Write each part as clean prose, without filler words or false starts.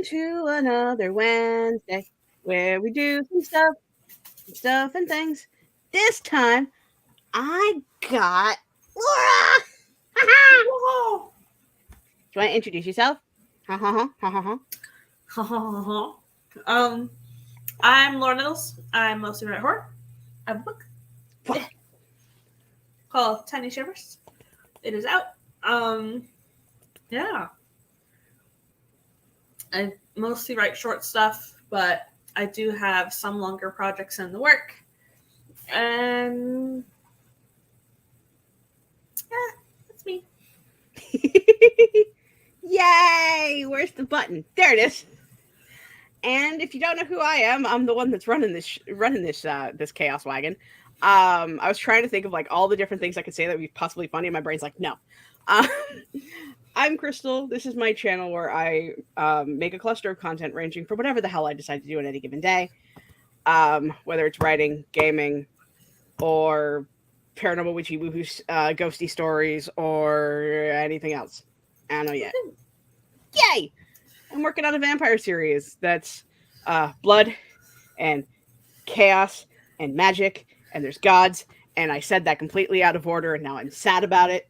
to another Wednesday where we do some stuff and things. This time, I got Laura. Whoa. Do you want to introduce yourself? Ha ha ha ha ha. I'm Laura Nettles. I mostly write horror. I have a book called Tiny Shivers. It is out. Yeah. I mostly write short stuff, but I do have some longer projects in the work. And yeah, that's me. Yay! Where's the button? There it is. And if you don't know who I am, I'm the one that's running this chaos wagon. I was trying to think of like all the different things I could say that would be possibly funny, and my brain's like, no. Um, I'm Crystal. This is my channel where I make a cluster of content ranging from whatever the hell I decide to do on any given day, whether it's writing, gaming, or paranormal witchy woohoo ghosty stories, or anything else. I don't know yet. Yay! I'm working on a vampire series that's blood and chaos and magic, and there's gods, and I said that completely out of order, and now I'm sad about it.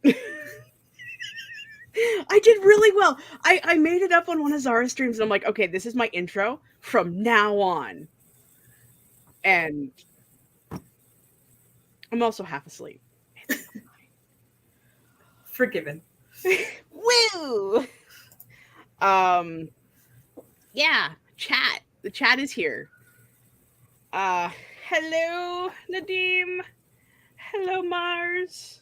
I did really well. I made it up on one of Zara's streams, and I'm like, okay, this is my intro from now on. And I'm also half asleep. Forgiven. Woo! Yeah, chat. The chat is here. Hello, Nadim. Hello, Mars.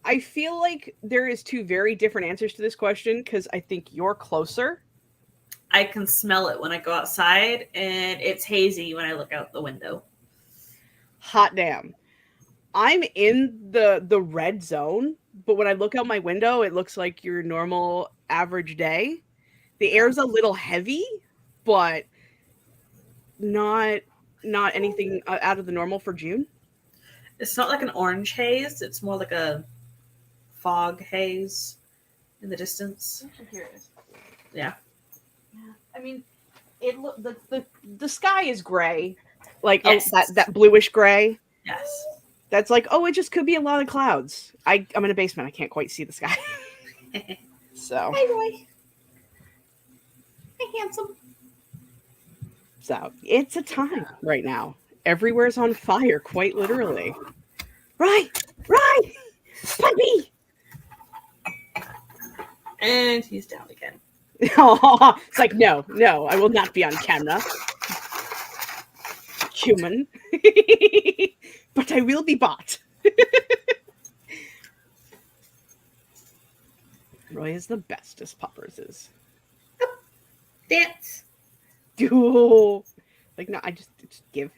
I feel like there is two very different answers to this question because I think you're closer. I can smell it when I go outside, and it's hazy when I look out the window. Hot damn. I'm in the red zone, but when I look out my window, it looks like your normal average day. The air's a little heavy, but not anything out of the normal for June. It's not like an orange haze. It's more like a fog haze in the distance. Here it is. Yeah. Yeah. I mean, the sky is gray, like yes. that bluish gray. Yes. That's like, oh, it just could be a lot of clouds. I'm in a basement. I can't quite see the sky. So. Hey, boy. Hey, handsome. So it's a time right now. Everywhere's on fire, quite literally. Right, puppy. And he's down again. It's like, no, I will not be on camera. Human. But I will be bought. Roy is the best as Poppers is. Dance. Dude. Like, no, I just give.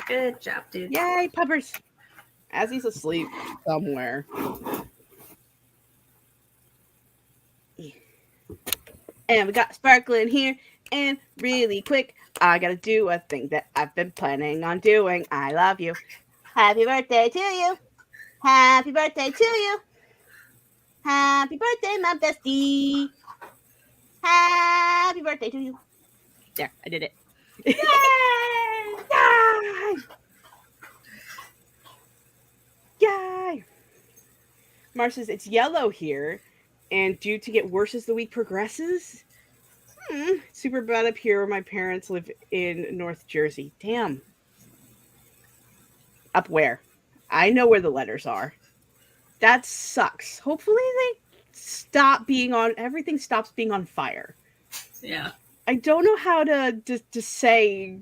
Good job, dude. Yay, Poppers. As he's asleep somewhere. And we got Sparkling here. And really quick, I gotta do a thing that I've been planning on doing. I love you. Happy birthday to you. Happy birthday to you. Happy birthday, my bestie. Happy birthday to you. There, I did it. Yay! Yay! Yay! Mar says it's yellow here, and due to get worse as the week progresses. Super bad up here where my parents live in North Jersey. Damn. Up where? I know where the letters are. That sucks. Hopefully they stop being on, everything stops being on fire. Yeah. I don't know how to say,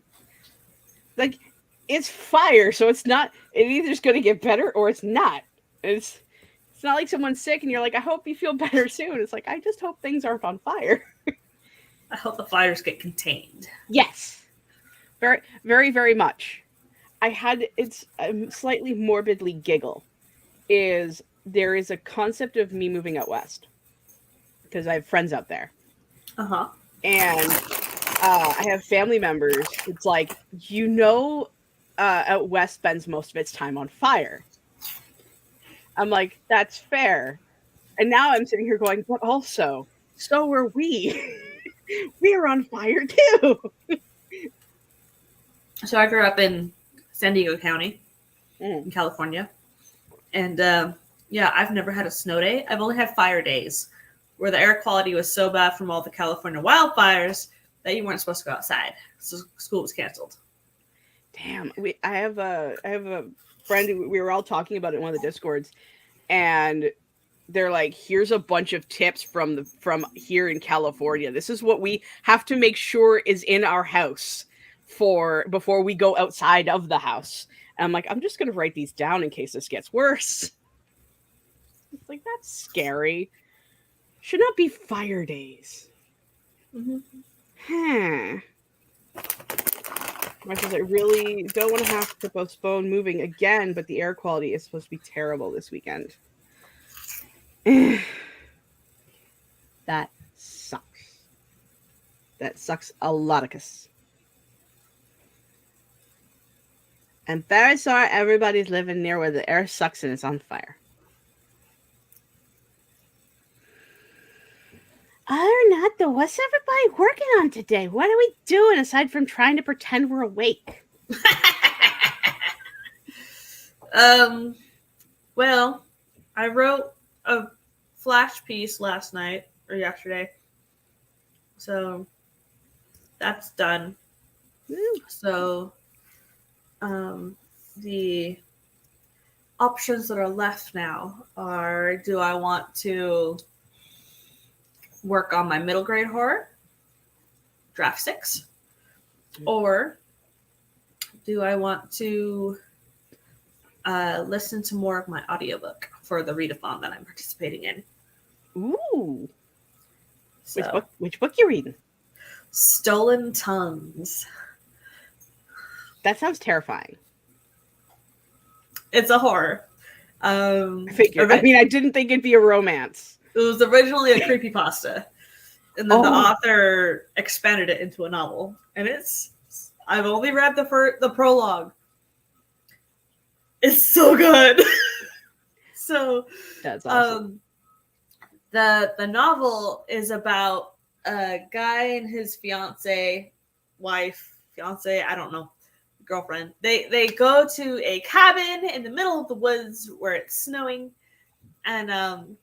like, it's fire, so it's not, it either is going to get better or it's not. It's not like someone's sick and you're like, I hope you feel better soon. It's like, I just hope things aren't on fire. I hope the fires get contained. Yes. Very, very, very much. It's slightly morbidly giggle. There is a concept of me moving out west. Because I have friends out there. Uh-huh. And I have family members. It's like, out west spends most of its time on fire. I'm like, that's fair. And now I'm sitting here going, but also, So are we. We're on fire too. So I grew up in San Diego County in California. And yeah, I've never had a snow day. I've only had fire days where the air quality was so bad from all the California wildfires that you weren't supposed to go outside. So school was canceled. Damn, I have a friend who we were all talking about it in one of the Discords, and they're like, here's a bunch of tips from here in California. This is what we have to make sure is in our house before we go outside of the house. And I'm like, I'm just gonna write these down in case this gets worse. It's like, that's scary. Should not be fire days. Because I really don't want to have to postpone moving again, but the air quality is supposed to be terrible this weekend. That sucks. That sucks a loticus. I'm very sorry everybody's living near where the air sucks and it's on fire. Other than that, though, what's everybody working on today? What are we doing aside from trying to pretend we're awake? Well, I wrote a flash piece last night or yesterday. So that's done. So the options that are left now are, do I want to work on my middle grade horror, draft 6, or do I want to listen to more of my audiobook for the readathon that I'm participating in? Ooh. So, which book you reading? Stolen Tongues. That sounds terrifying. It's a horror. I figured. I mean, I didn't think it'd be a romance. It was originally a creepypasta, and then the author expanded it into a novel. And I've only read the prologue. It's so good. So that's awesome. The novel is about a guy and his fiance, I don't know, girlfriend. They go to a cabin in the middle of the woods where it's snowing, and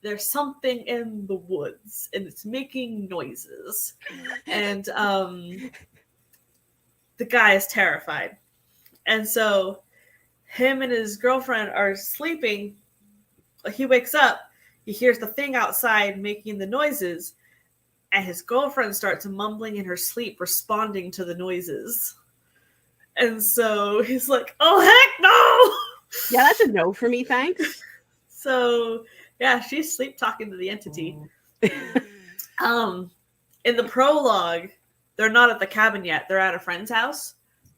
there's something in the woods and it's making noises, and the guy is terrified, and so him and his girlfriend are sleeping. He wakes up, he hears the thing outside making the noises, and his girlfriend starts mumbling in her sleep, responding to the noises. And so he's like, oh, heck no! Yeah, that's a no for me, thanks. So, yeah, she's sleep talking to the entity. In the prologue, they're not at the cabin yet. They're at a friend's house,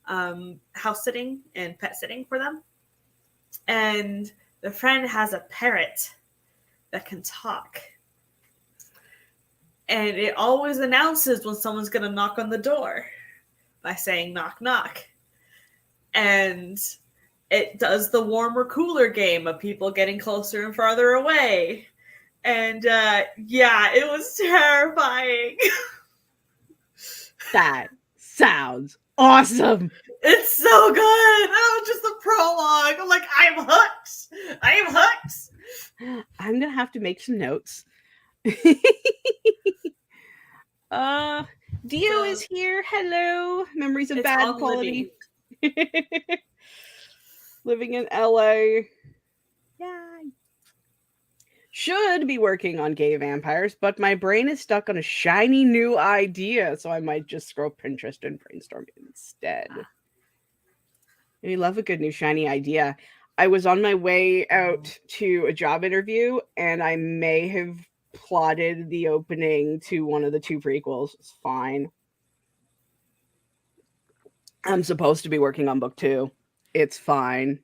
house sitting and pet sitting for them. And the friend has a parrot that can talk. And it always announces when someone's going to knock on the door by saying knock, knock. And it does the warmer, cooler game of people getting closer and farther away. And yeah, it was terrifying. That sounds awesome. It's so good. That was just the prologue. I'm like, I'm hooked. I am hooked. I'm going to have to make some notes. Dio is here. Hello. Memories of bad quality. Living in LA. Yeah. Should be working on gay vampires, but my brain is stuck on a shiny new idea, so I might just scroll Pinterest and brainstorm instead. We love a good new shiny idea. I was on my way out to a job interview, and I may have plotted the opening to one of the 2 prequels. It's fine. I'm supposed to be working on book 2. It's fine.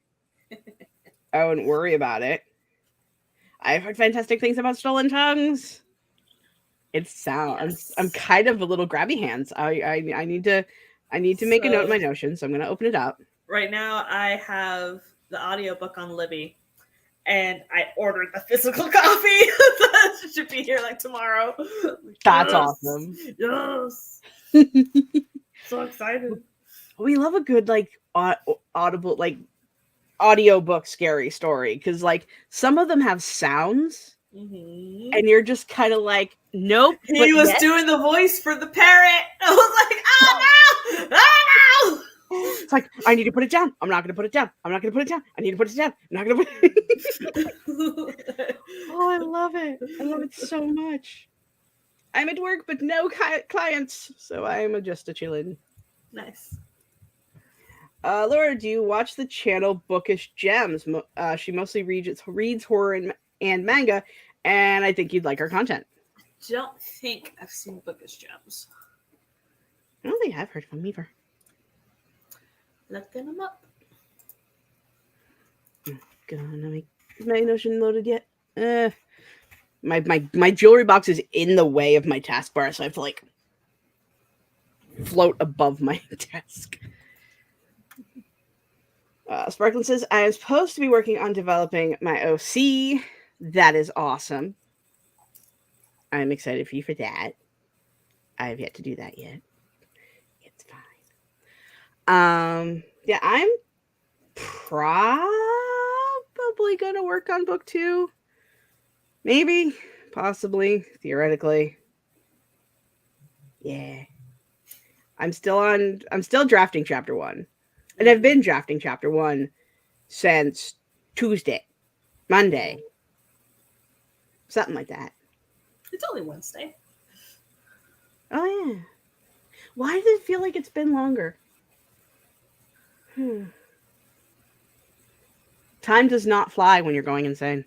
I wouldn't worry about it. I've heard fantastic things about Stolen Tongues. It sounds. Yes. I'm kind of a little grabby hands. I need to make a note in my Notion, so I'm going to open it up. Right now, I have the audiobook on Libby, and I ordered the physical copy. Should be here like tomorrow. That's Yes! awesome. Yes. So excited. We love a good like audible like audiobook scary story because like some of them have sounds Mm-hmm. and you're just kind of like, nope. He was doing the voice for the parrot. I was like, oh no! Oh no! It's like, I need to put it down. I'm not going to put it down. I'm not going to put it down. I need to put it down. I'm not going to put it. Oh, I love it. I love it so much. I'm at work, but no clients, so I'm just a chillin'. Nice. Laura, do you watch the channel Bookish Gems? She mostly reads horror and manga, and I think you'd like her content. Don't think I've seen Bookish Gems. I don't think I've heard from either. Looking them up. Gonna make my Notion loaded yet? My jewelry box is in the way of my taskbar, so I have to like float above my desk. Sparkling says, I am supposed to be working on developing my OC. That is awesome. I'm excited for you for that. I have yet to do that yet. It's fine. Yeah, I'm probably gonna work on book 2. Maybe, possibly, theoretically. Yeah. I'm still drafting chapter 1. And I've been drafting chapter 1 since Monday. Something like that. It's only Wednesday. Oh, yeah. Why does it feel like it's been longer? Time does not fly when you're going insane.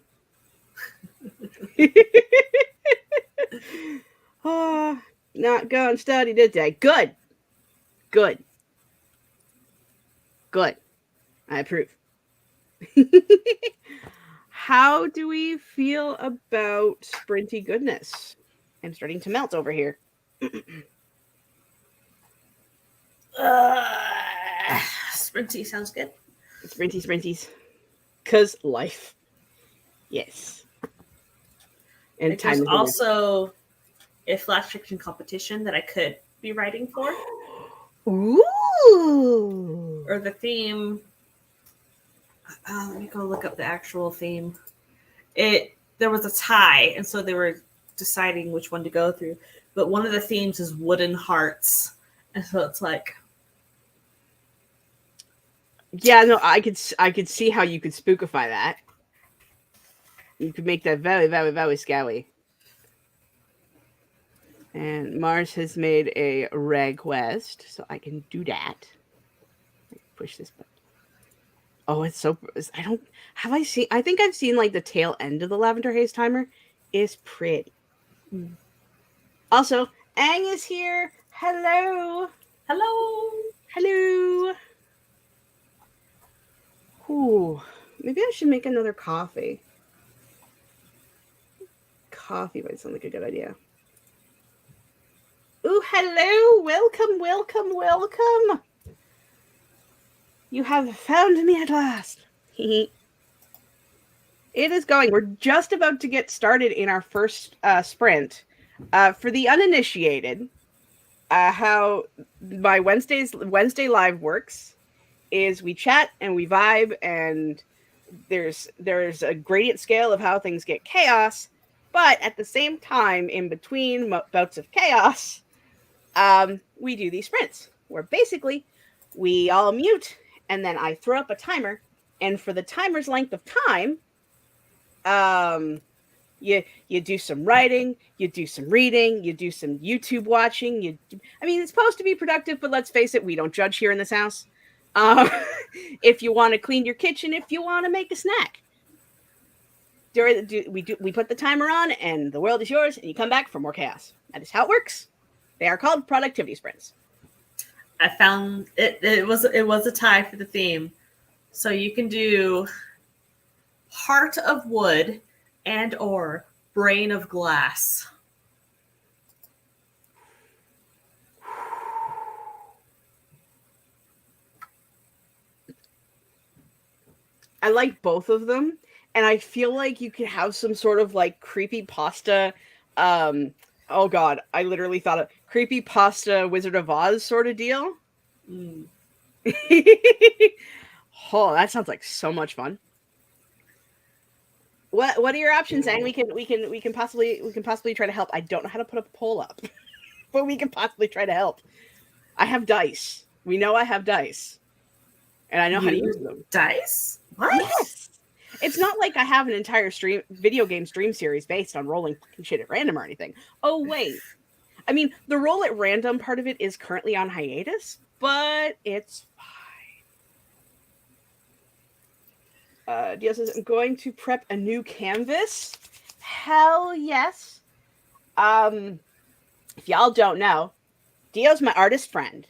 Oh, not going study today. Good. I approve. How do we feel about sprinty goodness? I'm starting to melt over here. Sprinty sounds good. Sprinties. 'Cause life. Yes. And there's also a flash fiction competition that I could be writing for. Ooh. Or the theme. Let me go look up the actual theme. There was a tie, and so they were deciding which one to go through. But one of the themes is wooden hearts, and so it's like, yeah, no, I could see how you could spookify that. You could make that very, very, very scary. And Mars has made a request, so I can do that. Push this button. Oh, it's so. I think I've seen like the tail end of the Lavender Haze timer. Is pretty. Also, Aang is here. Hello. Ooh, maybe I should make another coffee. Coffee might sound like a good idea. Ooh, hello. Welcome. You have found me at last. It is going. We're just about to get started in our first sprint. For the uninitiated, how my Wednesday live works is we chat and we vibe, and there's a gradient scale of how things get chaos, but at the same time, in between bouts of chaos, we do these sprints where basically we all mute, and then I throw up a timer, and for the timer's length of time, you do some writing, you do some reading, you do some YouTube watching. It's supposed to be productive, but let's face it, we don't judge here in this house. If you want to clean your kitchen, if you want to make a snack, we put the timer on, and the world is yours, and you come back for more chaos. That is how it works. They are called productivity sprints. I found it. It was a tie for the theme, so you can do heart of wood and or brain of glass. I like both of them, and I feel like you could have some sort of like creepy pasta. Oh god, I literally thought of creepy pasta Wizard of Oz sort of deal. Mm. Oh, that sounds like so much fun. What are your options, and we can possibly try to help. I don't know how to put a poll up, but we can possibly try to help. I have dice. We know I have dice, and I know how to use You them. dice? What? Yes. It's not like I have an entire video game stream series based on rolling fucking shit at random or anything. Oh wait. I mean, the roll at random part of it is currently on hiatus, but it's fine. Dio says, I'm going to prep a new canvas. Hell yes. If y'all don't know, Dio's my artist friend,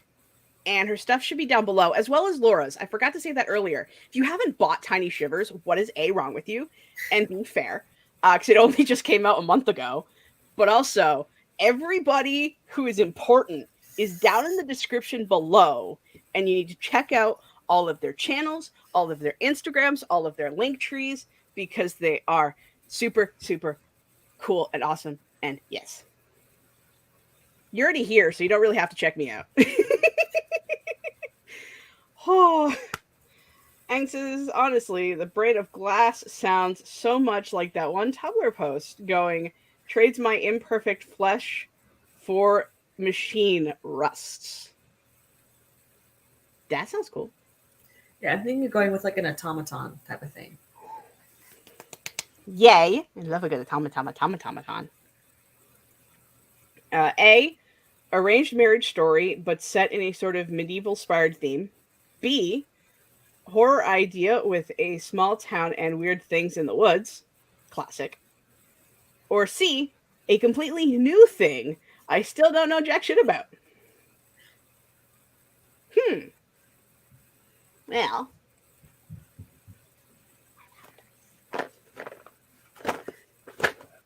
and her stuff should be down below, as well as Laura's. I forgot to say that earlier. If you haven't bought Tiny Shivers, what is A, wrong with you? And B, fair, because it only just came out a month ago. But also, everybody who is important is down in the description below, and you need to check out all of their channels, all of their Instagrams, all of their link trees, because they are super, super cool and awesome. And yes, you're already here, so you don't really have to check me out. Oh, Ang says, honestly, the brain of glass sounds so much like that one Tumblr post going, trades my imperfect flesh for machine rusts. That sounds cool. Yeah, I think you're going with like an automaton type of thing. Yay. I love a good automaton. A, arranged marriage story, but set in a sort of medieval-inspired theme. B, horror idea with a small town and weird things in the woods. Classic. Or C, a completely new thing I still don't know jack shit about. Well,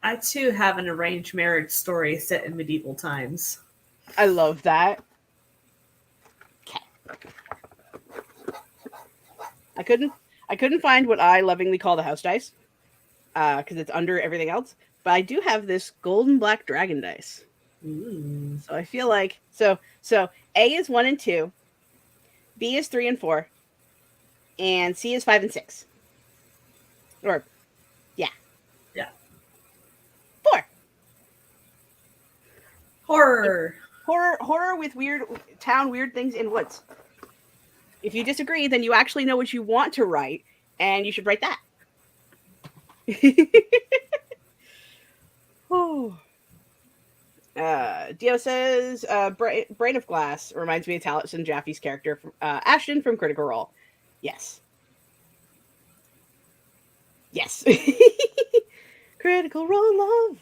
I too have an arranged marriage story set in medieval times. I love that. Okay. I couldn't find what I lovingly call the house dice, because it's under everything else. But I do have this golden black dragon dice. Ooh. So I feel like so A is 1 and 2, B is 3 and 4, and C is 5 and 6. Or yeah. Yeah. 4. Horror. Horror with weird things in woods. If you disagree, then you actually know what you want to write, and you should write that. Oh. Dio says, Brain of Glass reminds me of Taliesin Jaffe's character, from, Ashton from Critical Role. Yes. Yes. Critical Role love.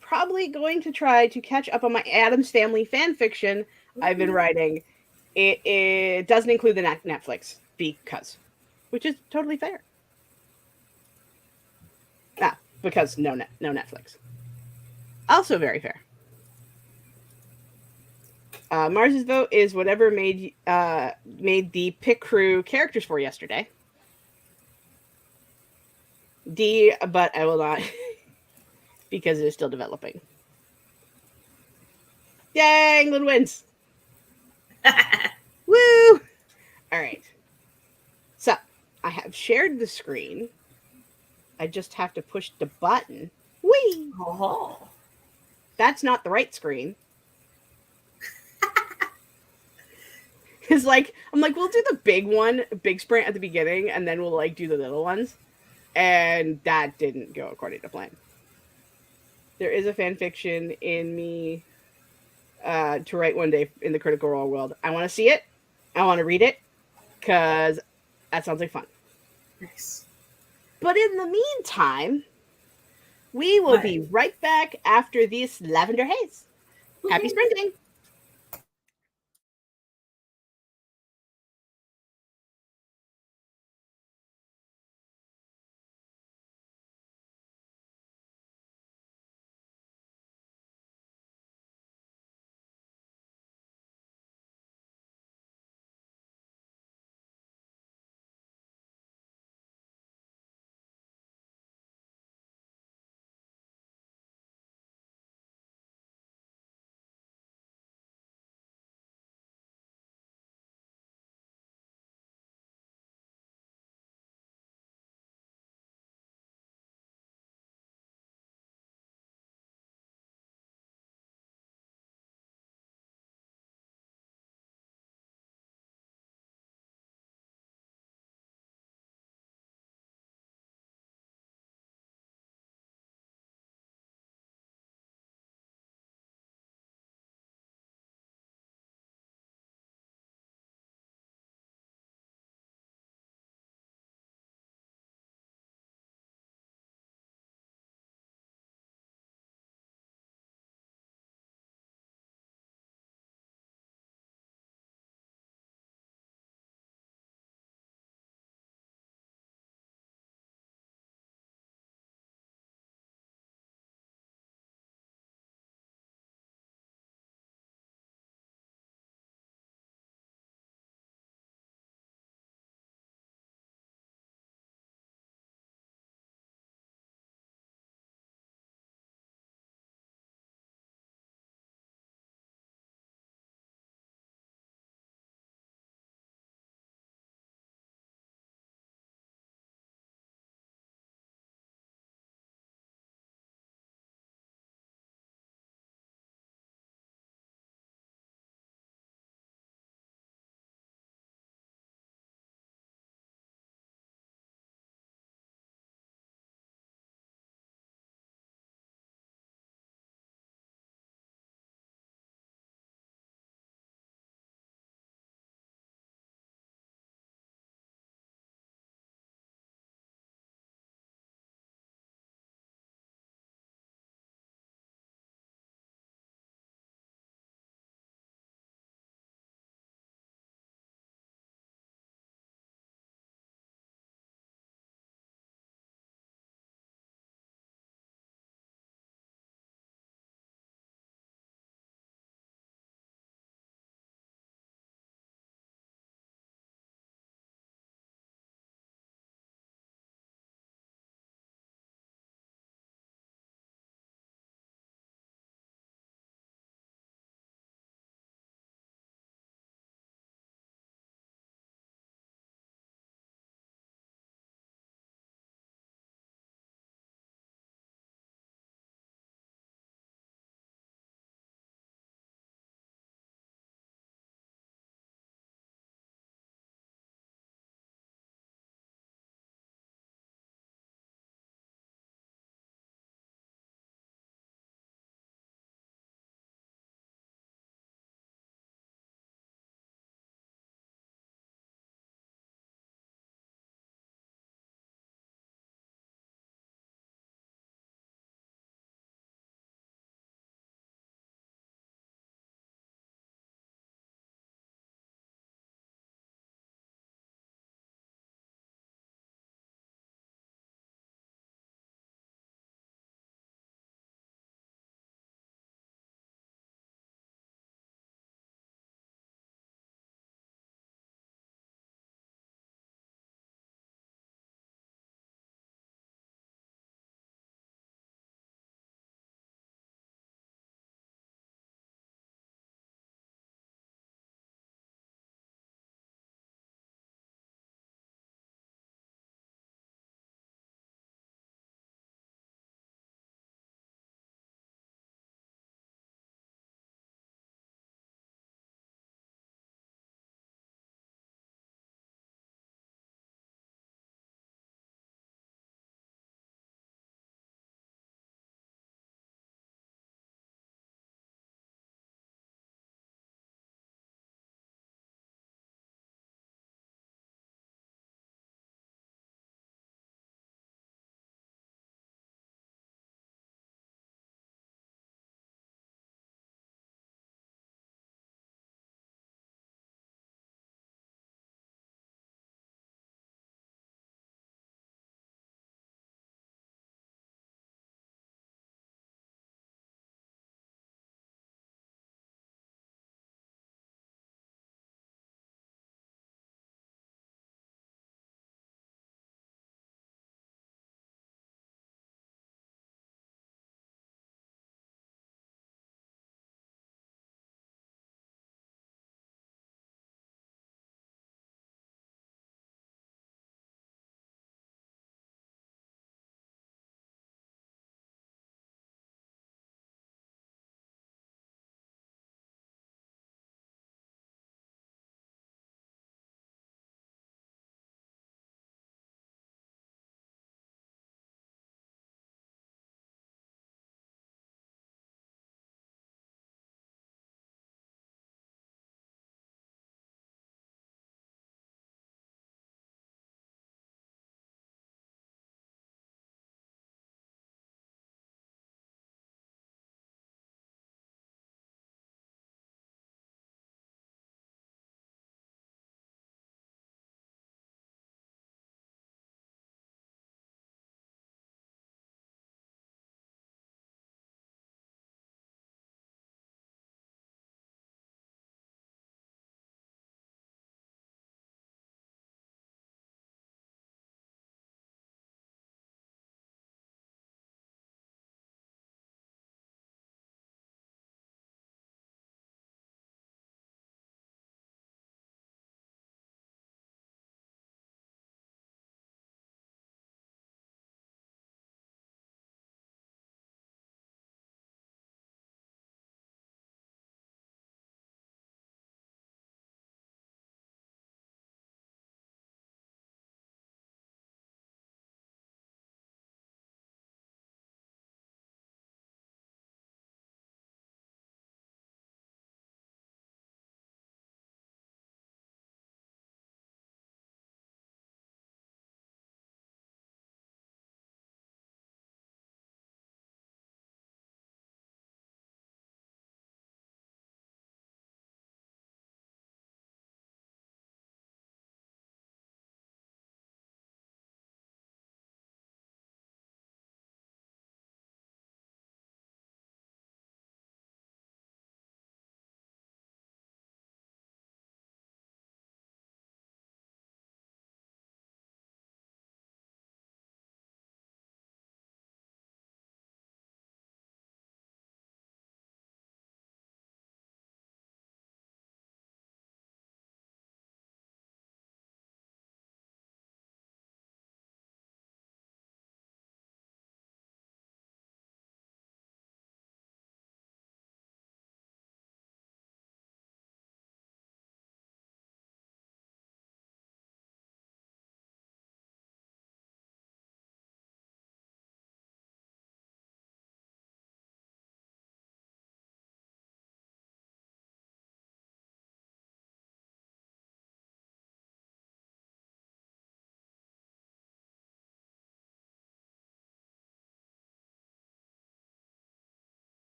Probably going to try to catch up on my Addams Family fan fiction I've been writing. It doesn't include the Netflix because, which is totally fair. Because no Netflix. Also very fair. Mars's vote is whatever made the pick crew characters for yesterday. D, but I will not because it is still developing. Yay, England wins! Woo! All right. So I have shared the screen. I just have to push the button. Whee! Oh. That's not the right screen. It's like, I'm like, we'll do the big sprint at the beginning, and then we'll like do the little ones. And that didn't go according to plan. There is a fan fiction in me to write one day in the Critical Role world. I want to see it. I want to read it because that sounds like fun. Nice. But in the meantime, we will be right back after this lavender haze. Happy sprinting!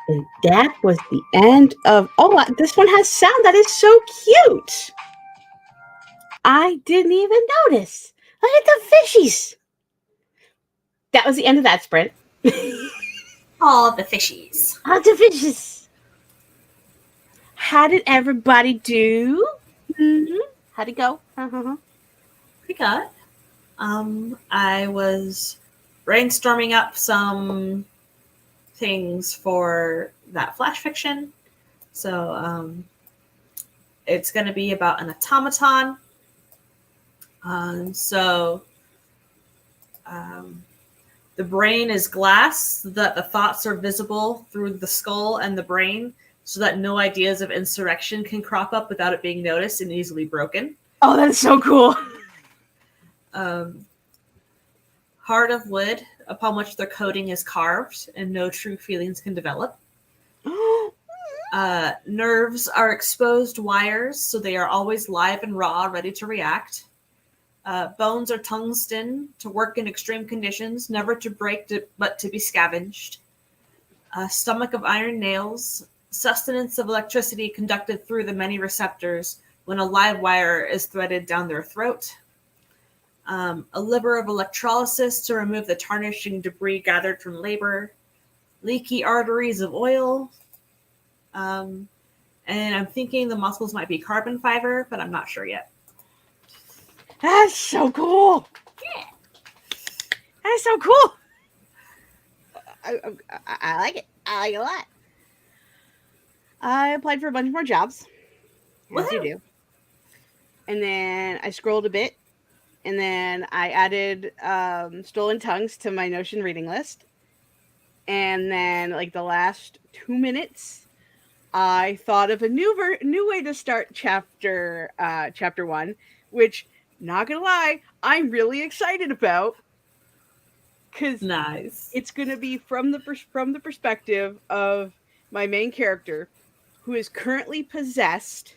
And that was the end of. Oh, this one has sound. That is so cute. I didn't even notice. Look at the fishies. That was the end of that sprint. All the fishies. All the fishes. How did everybody do? Mm-hmm. How'd it go? Pretty good. I was brainstorming up some things for that flash fiction. So it's going to be about an automaton. The brain is glass so that the thoughts are visible through the skull and the brain so that no ideas of insurrection can crop up without it being noticed and easily broken. Oh, that's so cool. Heart of wood upon which their coating is carved and no true feelings can develop. Nerves are exposed wires, so they are always live and raw, ready to react. Bones are tungsten to work in extreme conditions, never to break but to be scavenged. Stomach of iron nails, sustenance of electricity conducted through the many receptors when a live wire is threaded down their throat. A liver of electrolysis to remove the tarnishing debris gathered from labor. Leaky arteries of oil. And I'm thinking the muscles might be carbon fiber, but I'm not sure yet. That's so cool. Yeah. That's so cool. I like it. I like it a lot. I applied for a bunch more jobs. As you do. And then I scrolled a bit. And then I added Stolen Tongues to my Notion reading list. And then, like, the last 2 minutes, I thought of a new way to start chapter 1, which, not gonna lie, I'm really excited about. Because nice. It's gonna be from the perspective of my main character, who is currently possessed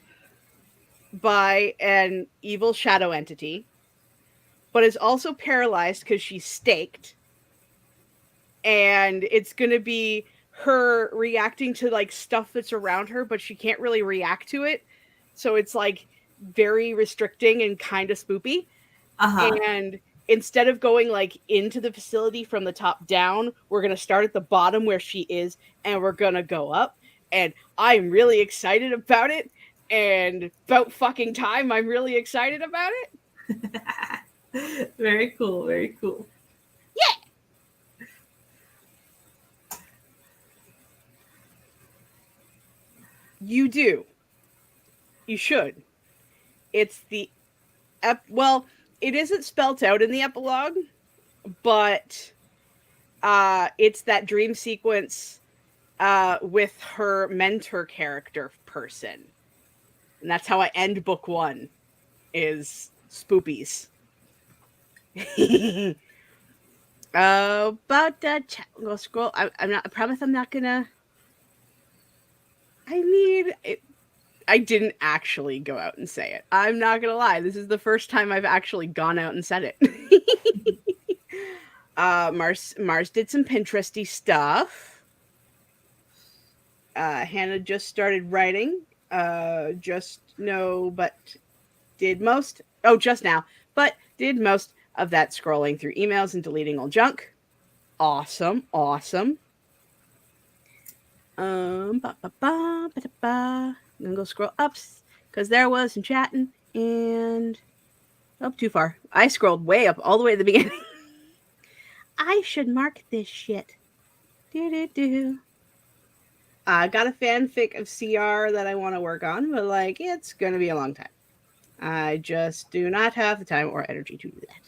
by an evil shadow entity, but is also paralyzed because she's staked. And it's gonna be her reacting to like stuff that's around her, but she can't really react to it. So it's like very restricting and kind of spoopy. And instead of going like into the facility from the top down, we're going to start at the bottom where she is and we're going to go up. And I'm really excited about it. And about fucking time, I'm really excited about it. Very cool. Very cool. Yeah. You do. You should. It's the well, it isn't spelt out in the epilogue, but it's that dream sequence with her mentor character person. And that's how I end book 1, is spoopies. About that chat. Go scroll. I promise I'm not gonna. I didn't actually go out and say it. I'm not gonna lie. This is the first time I've actually gone out and said it. Mars did some Pinteresty stuff. Hannah just started writing. Just now, but did most of that scrolling through emails and deleting old junk. Awesome. I'm gonna go scroll up because there was some chatting and too far. I scrolled way up all the way at the beginning. I should mark this shit. I got a fanfic of CR that I want to work on, but like it's gonna be a long time. I just do not have the time or energy to do that.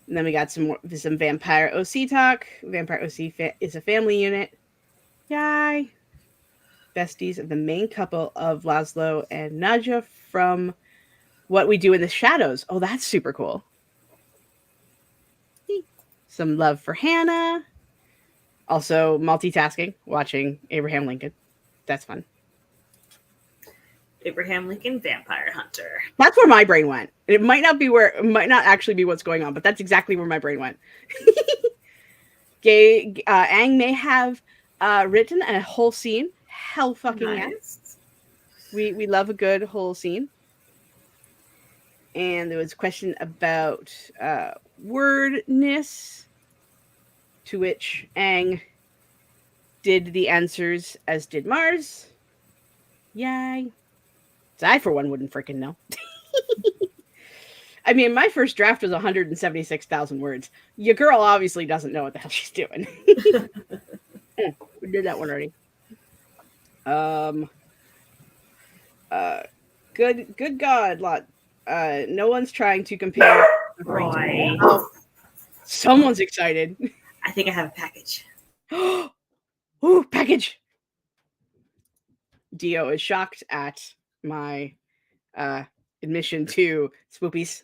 And then we got some Vampire OC talk. Vampire OC is a family unit. Yay! Besties of the main couple of Laszlo and Nadja from What We Do in the Shadows. Oh, that's super cool. Some love for Hannah. Also, multitasking, watching Abraham Lincoln. That's fun. Abraham Lincoln, Vampire Hunter. That's where my brain went. It might not actually be what's going on, but that's exactly where my brain went. Aang may have Written and a whole scene. Hell fucking yeah. Nice. We love a good whole scene. And there was a question about wordness, to which Aang did the answers as did Mars. Yay. So I, for one, wouldn't freaking know. I mean, my first draft was 176,000 words. Your girl obviously doesn't know what the hell she's doing. We did that one already. Good God, lot. No one's trying to compare. Roy. Oh, someone's excited. I think I have a package. Ooh, package. Dio is shocked at my admission to Spoopies.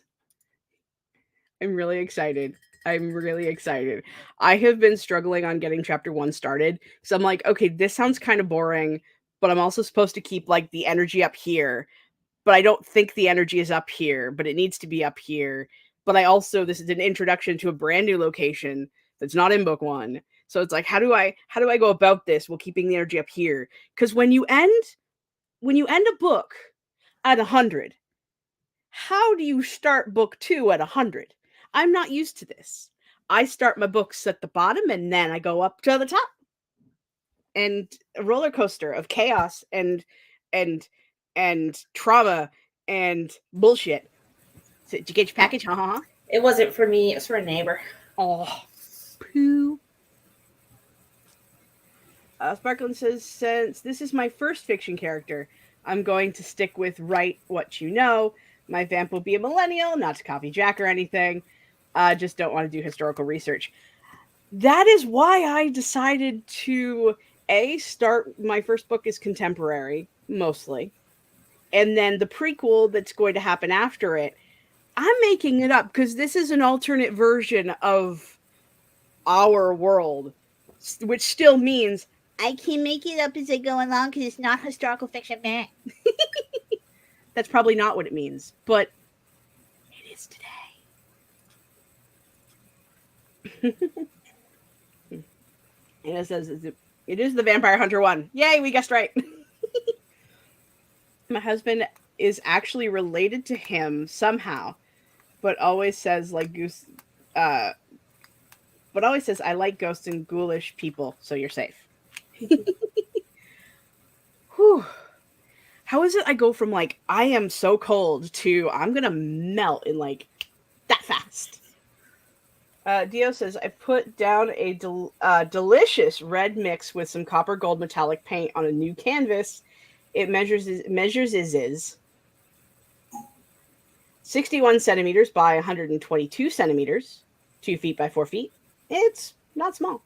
I'm really excited. I have been struggling on getting chapter 1 started. So I'm like, okay, this sounds kind of boring, but I'm also supposed to keep like the energy up here. But I don't think the energy is up here, but it needs to be up here. But I also, this is an introduction to a brand new location that's not in book 1. So it's like, how do I go about this while keeping the energy up here? Because when you end a book at 100, how do you start book 2 at 100? I'm not used to this. I start my books at the bottom and then I go up to the top. And a roller coaster of chaos and trauma and bullshit. So, did you get your package? It wasn't for me. It was for a neighbor. Oh, poo. Sparkling says, since this is my first fiction character, I'm going to stick with write what you know. My vamp will be a millennial, not to copy Jack or anything. Just don't want to do historical research. That is why I decided to, start my first book as contemporary, mostly. And then the prequel that's going to happen after it, I'm making it up because this is an alternate version of our world, which still means I can make it up as I go along because it's not historical fiction, man. That's probably not what it means, but it is today. And it says it is the Vampire Hunter one. Yay, we guessed right. My husband is actually related to him somehow, but always says like goose. But always says I like ghosts and ghoulish people, so you're safe. Whew. How is it I go from like I am so cold to I'm gonna melt in like that fast? Dio says I put down a delicious red mix with some copper gold metallic paint on a new canvas. It measures 61 centimeters by 122 centimeters, 2 feet by 4 feet. It's not small.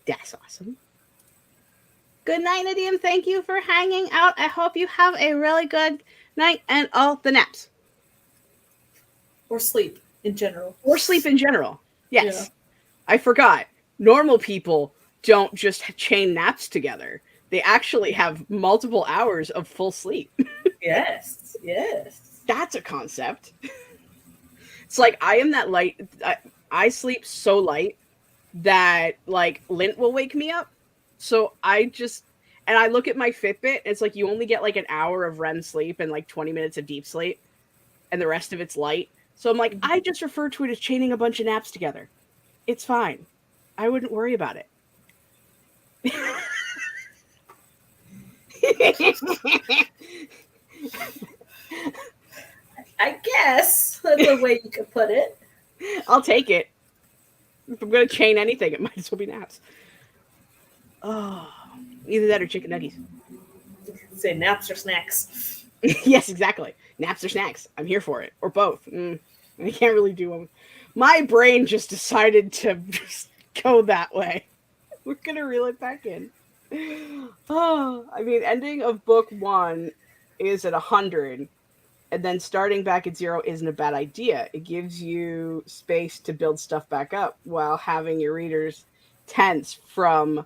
That's awesome. Good night, Nadim. Thank you for hanging out. I hope you have a really good night and all the naps. Or sleep in general. Yes. Yeah. I forgot. Normal people don't just chain naps together. They actually have multiple hours of full sleep. Yes. That's a concept. It's like I am that light. I sleep so light that like Lint will wake me up. So I look at my Fitbit. It's like you only get like an hour of REM sleep and like 20 minutes of deep sleep, and the rest of it's light. So I'm like, I just refer to it as chaining a bunch of naps together. It's fine. I wouldn't worry about it. I guess that's a way you could put it. I'll take it. If I'm going to chain anything, it might as well be naps. Oh, either that or chicken nuggies. Say naps or snacks. Yes, exactly. Naps or snacks. I'm here for it. Or both. I can't really do them. My brain just decided to just go that way. We're going to reel it back in. Oh, I mean, ending of book 1 is at 100. And then starting back at 0 isn't a bad idea. It gives you space to build stuff back up while having your readers tense from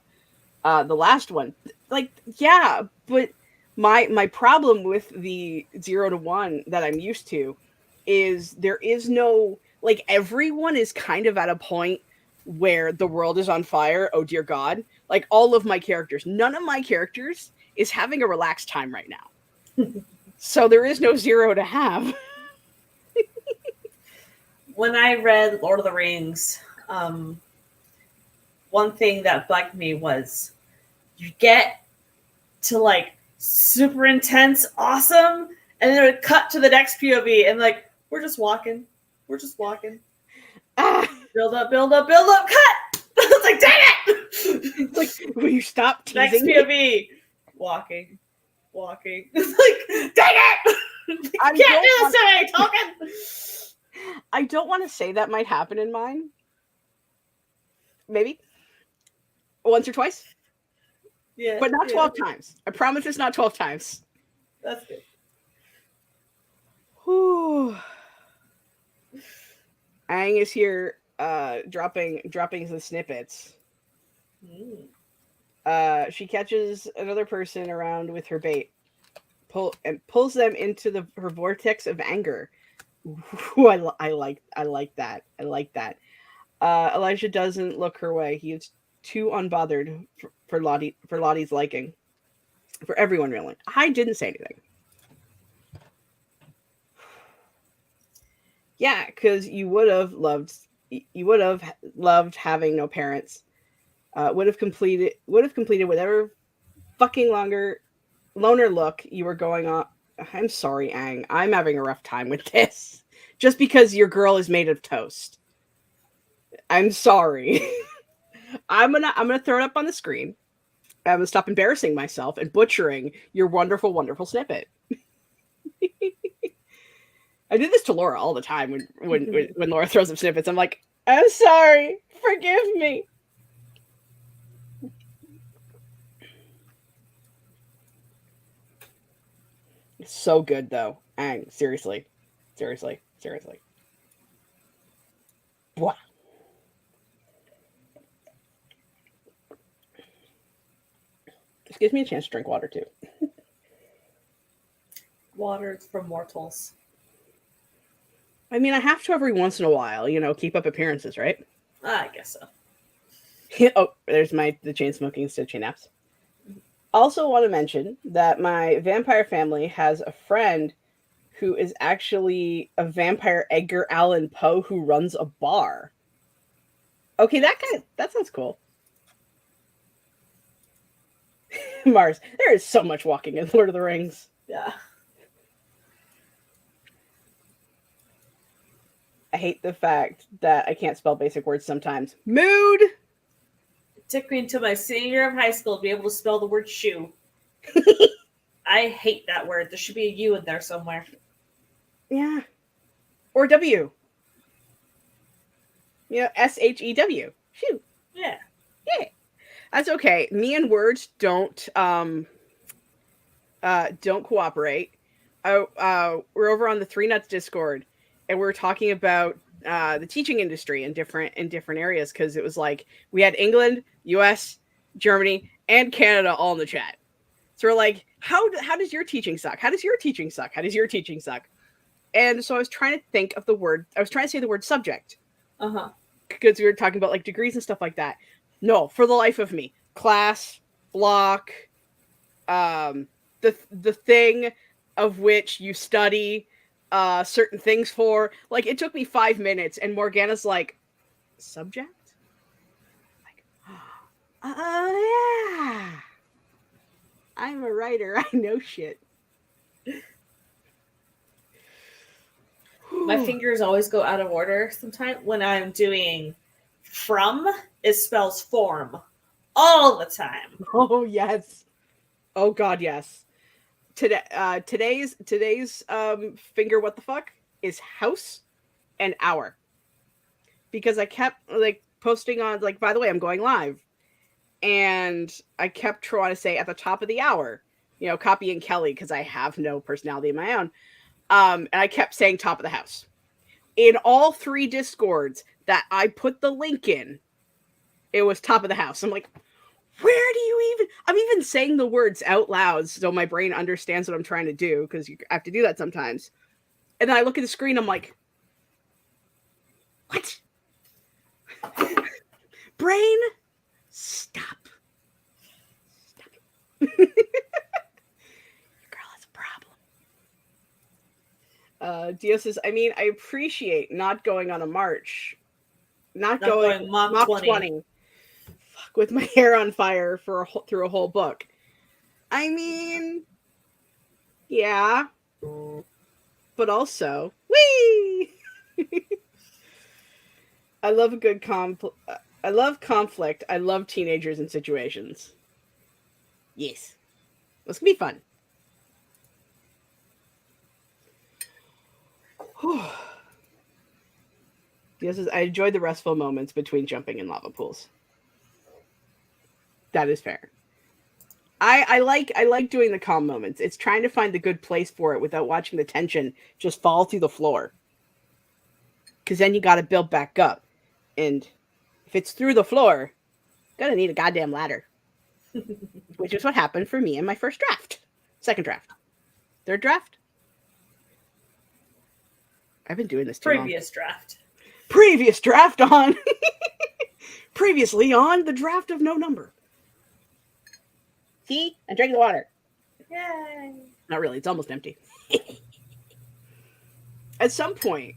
the last one. Like, yeah, but my problem with the 0 to 1 that I'm used to is there is no, like, everyone is kind of at a point where the world is on fire. Oh dear God. Like all of my characters, none of my characters is having a relaxed time right now. So there is no zero to have. When I read Lord of the Rings, one thing that bugged me was you get to like super intense, awesome, and then it would cut to the next POV and like, we're just walking. We're just walking. Ah, Build up, build up, build up, cut! It's like, dang it! like, will you stop Next teasing me? POV. Walking. Walking. It's like, dang it! I You can't don't do this to me, Tolkien! I don't want to say that might happen in mine. Maybe. Once or twice. Yeah. But not 12 times. I promise it's not 12 times. That's good. Whew. Aang is here dropping some snippets. She catches another person around with her bait, pulls them into her vortex of anger. Ooh, I like that. I like that. Elijah doesn't look her way. He is too unbothered for Lottie's liking. For everyone, really. I didn't say anything. Yeah, because you would have loved having no parents. Would have completed whatever fucking loner look you were going on. I'm sorry, Aang. I'm having a rough time with this. Just because your girl is made of toast. I'm sorry. I'm gonna throw it up on the screen. I'm gonna stop embarrassing myself and butchering your wonderful, wonderful snippet. I did this to Laura all the time when Laura throws up snippets. I'm like, I'm sorry. Forgive me. It's so good though. Aang, seriously. Wow. This gives me a chance to drink water too. Water for mortals. I mean, I have to every once in a while, keep up appearances, right? I guess so. Oh, there's the chain smoking stitching naps. Also want to mention that my vampire family has a friend who is actually a vampire Edgar Allan Poe who runs a bar. Okay, that sounds cool. Mars, there is so much walking in Lord of the Rings. Yeah. I hate the fact that I can't spell basic words sometimes. Mood! It took me until my senior year of high school to be able to spell the word shoe. I hate that word. There should be a U in there somewhere. Yeah. Or W. SHEW. Shoe. Yeah. Yeah. That's okay. Me and words don't cooperate. We're over on the Three Nuts Discord, and we're talking about the teaching industry in different areas, because it was like we had England, US, Germany, and Canada all in the chat. So we're like, how does your teaching suck? How does your teaching suck? How does your teaching suck? And so I was trying to think of the word. I was trying to say the word subject. Because we were talking about like degrees and stuff like that. No, for the life of me, class, block, the thing of which you study certain things for. Like, it took me 5 minutes, and Morgana's like, subject? Like, oh yeah, I'm a writer. I know shit. My fingers always go out of order sometimes when I'm doing from. It spells form all the time. Oh yes. Oh god, yes. Today's finger what the fuck is house and hour. Because I kept like posting on, like, by the way, I'm going live. And I kept trying to say at the top of the hour, copying Kelly because I have no personality of my own. And I kept saying top of the house. In all 3 Discords that I put the link in, it was top of the house. I'm like, where do you even... I'm even saying the words out loud so my brain understands what I'm trying to do, because you have to do that sometimes. And then I look at the screen, I'm like, what? brain, stop. Your girl has a problem. Dio says, I mean, I appreciate not going on a march. Not going Mach 20. Fuck, with my hair on fire through a whole book. I mean, yeah. But also, whee! I love a good I love conflict. I love teenagers and situations. Yes. This can be fun. Yes, I enjoyed the restful moments between jumping in lava pools. That is fair. I like doing the calm moments. It's trying to find the good place for it without watching the tension just fall through the floor. Because then you got to build back up. And if it's through the floor, gonna need a goddamn ladder. Which is what happened for me in my first draft. Second draft. Third draft? I've been doing this too long. Previous draft on. Previously on the draft of no number. See? I drank the water. Yay. Not really. It's almost empty. At some point,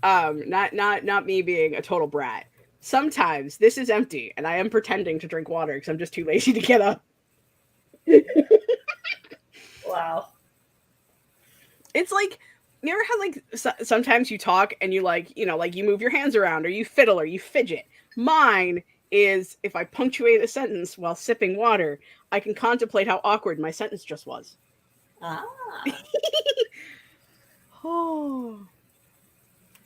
not me being a total brat, sometimes this is empty and I am pretending to drink water because I'm just too lazy to get up. Wow. It's like, you ever have like, sometimes you talk and you like, you know, like you move your hands around or you fiddle or you fidget. Mine is if I punctuate a sentence while sipping water, I can contemplate how awkward my sentence just was. Ah. Oh.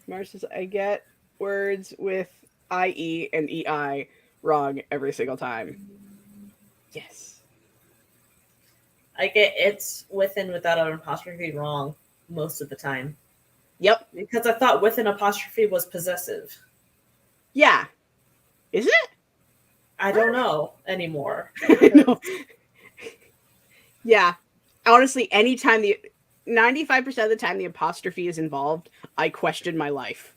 Mars says, I get words with IE and EI wrong every single time. Yes. I get it's with and without an apostrophe wrong most of the time. Yep. Because I thought with an apostrophe was possessive. Yeah. Is it? I don't know anymore. No. Yeah. Honestly, anytime 95% of the time the apostrophe is involved, I question my life.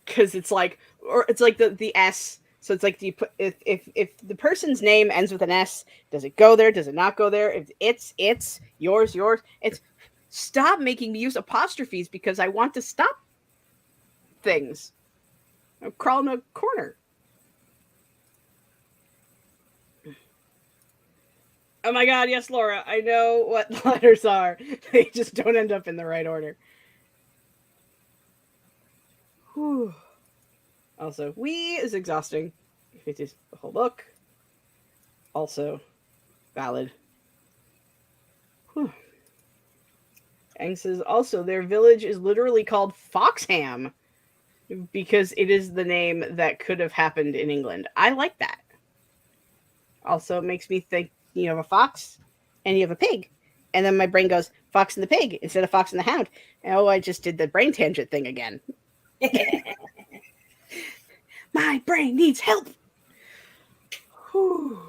Because it's like, or it's like the S. So it's like, if the person's name ends with an S, does it go there? Does it not go there? If it's, yours, it's, stop making me use apostrophes because I want to stop things. I'm crawling a corner. Oh my god, yes, Laura. I know what letters are. They just don't end up in the right order. Whew. Also, we is exhausting. If it is the whole book. Also, valid. Whew. Ang says, also, their village is literally called Foxham because it is the name that could have happened in England. I like that. Also, it makes me think you have a fox and you have a pig. And then my brain goes, Fox and the Pig instead of Fox and the Hound. And, oh, I just did the brain tangent thing again. My brain needs help. Whew.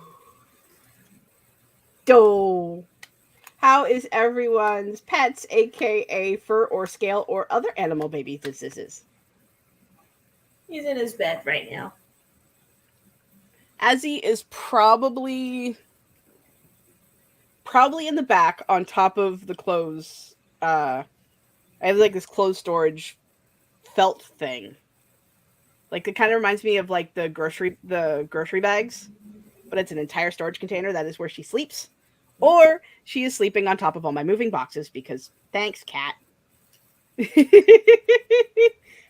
Do. How is everyone's pets, aka fur or scale or other animal baby diseases? He's in his bed right now. Azzy is probably in the back on top of the clothes. I have like this clothes storage felt thing. Like it kind of reminds me of like the grocery bags, but it's an entire storage container. That is where she sleeps. Or she is sleeping on top of all my moving boxes because thanks, cat.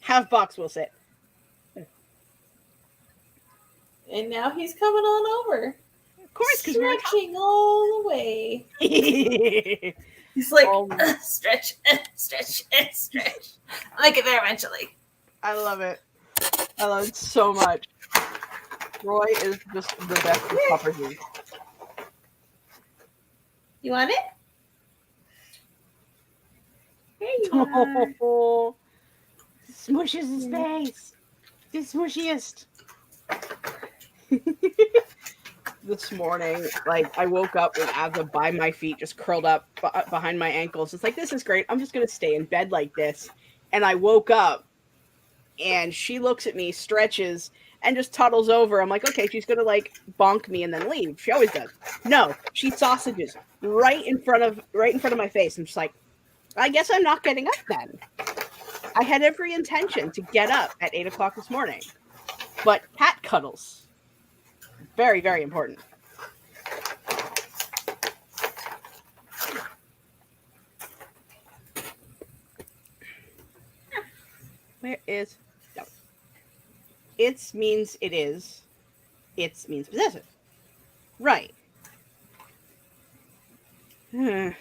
Half box will sit. And now he's coming on over. Of course, because stretching all the way. He's like, stretch, stretch, stretch. I'll get there eventually. I love it. I love it so much. Roy is just the best with puppies. You want it? There you are. Oh, smushes his face. The smushiest. This morning, like, I woke up with Ava by my feet, just curled up behind my ankles. It's like, this is great. I'm just going to stay in bed like this. And I woke up, and she looks at me, stretches, and just toddles over. I'm like, okay, she's gonna like bonk me and then leave. She always does. No, she sausages right in front of my face. I'm just like, I guess I'm not getting up then. I had every intention to get up at 8 o'clock this morning, but cat cuddles, very, very important. Where is no? It's means it is. It's means possessive. Right. I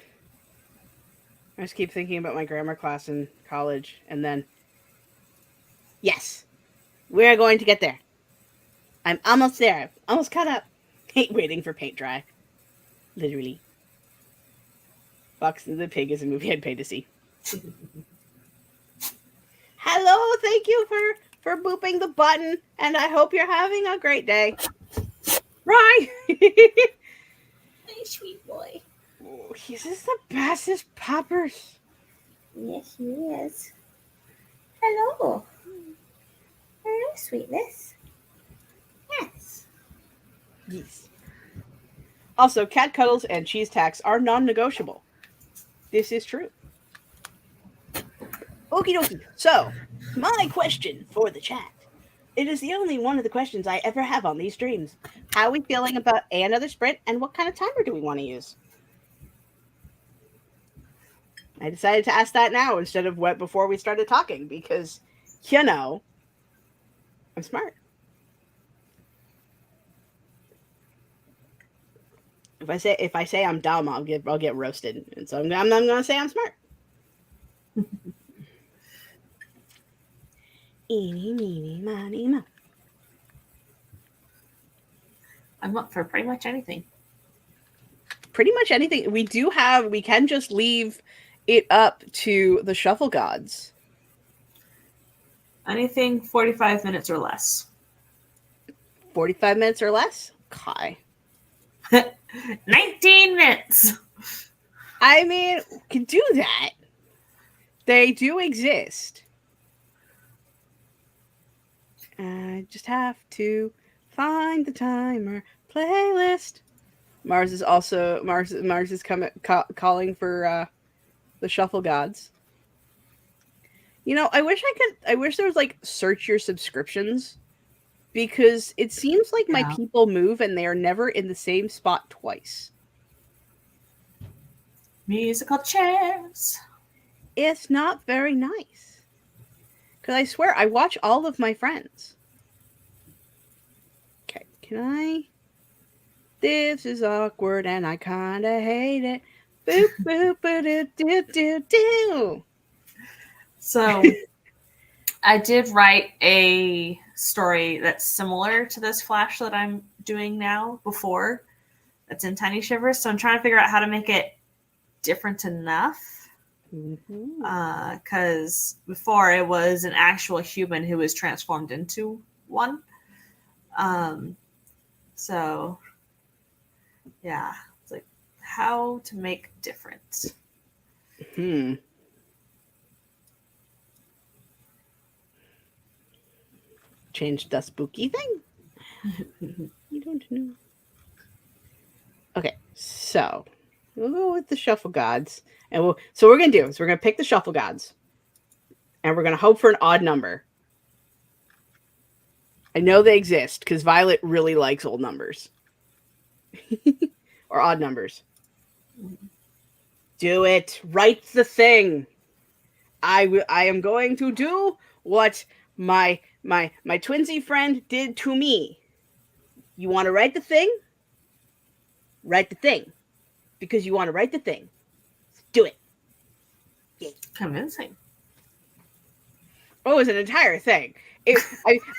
just keep thinking about my grammar class in college, and then, yes, we're going to get there. I'm almost there. Almost caught up. Hate waiting for paint dry. Literally. Fox and the Pig is a movie I'd pay to see. Hello, thank you for booping the button, and I hope you're having a great day. Right. Hey, sweet boy. Oh, he's just the bestest poppers. Yes, he is. Hello. Hello, sweetness. Yes. Yes. Also, cat cuddles and cheese tacks are non-negotiable. This is true. Okie dokie. So, my question for the chat. It is the only one of the questions I ever have on these streams. How are we feeling about another sprint, and what kind of timer do we want to use? I decided to ask that now instead of what before we started talking because, you know, I'm smart. If I say I'm dumb, I'll get roasted, and so I'm going to say I'm smart. Eeny, meeny, miny, mo. I'm up for pretty much anything. Pretty much anything. We can just leave it up to the shuffle gods. Anything 45 minutes or less. 45 minutes or less? Okay. 19 minutes. I mean, we can do that. They do exist. I just have to find the timer playlist. Mars is calling for the shuffle gods. You know, I wish there was like search your subscriptions, because it seems like my people move and they are never in the same spot twice. Musical chairs. It's not very nice. Because I swear, I watch all of my friends. Okay, can I? This is awkward and I kind of hate it. Boop, boop, do. So, I did write a story that's similar to this flash that I'm doing now before. That's in Tiny Shivers. So I'm trying to figure out how to make it different enough. Because before it was an actual human who was transformed into one. So, yeah. It's like how to make different. Change the spooky thing? You don't know. Okay, so we'll go with the shuffle gods. And we're going to pick the shuffle gods. And we're going to hope for an odd number. I know they exist because Violet really likes old numbers. Or odd numbers. Do it. Write the thing. I am going to do what my twinsy friend did to me. You want to write the thing? Write the thing. Because you want to write the thing. Do it. Yay. Convincing. Oh, it was an entire thing.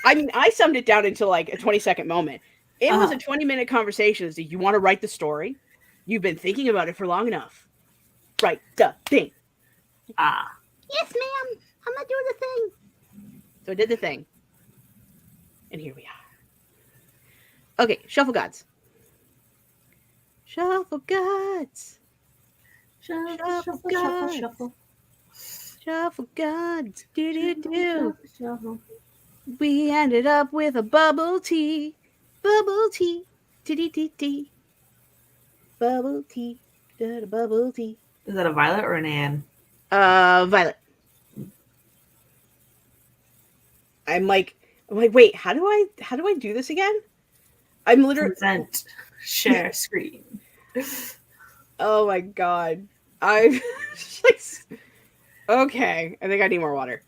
I mean, I summed it down into like a 20-second moment. It was a 20-minute conversation. So you want to write the story? You've been thinking about it for long enough. Write the thing. Yes, ma'am. I'm going to do the thing. So I did the thing. And here we are. Okay, shuffle gods. Shuffle gods. Shuffle gods. Shuffle. Shuffle gods. Do. We ended up with a bubble tea. Bubble tea. Tea. Bubble tea. Bubble tea. Is that a Violet or an Anne? Violet. I'm like, wait, how do I do this again? I'm literally. Consent. Share screen. Oh my god. I'm like, okay. I think I need more water.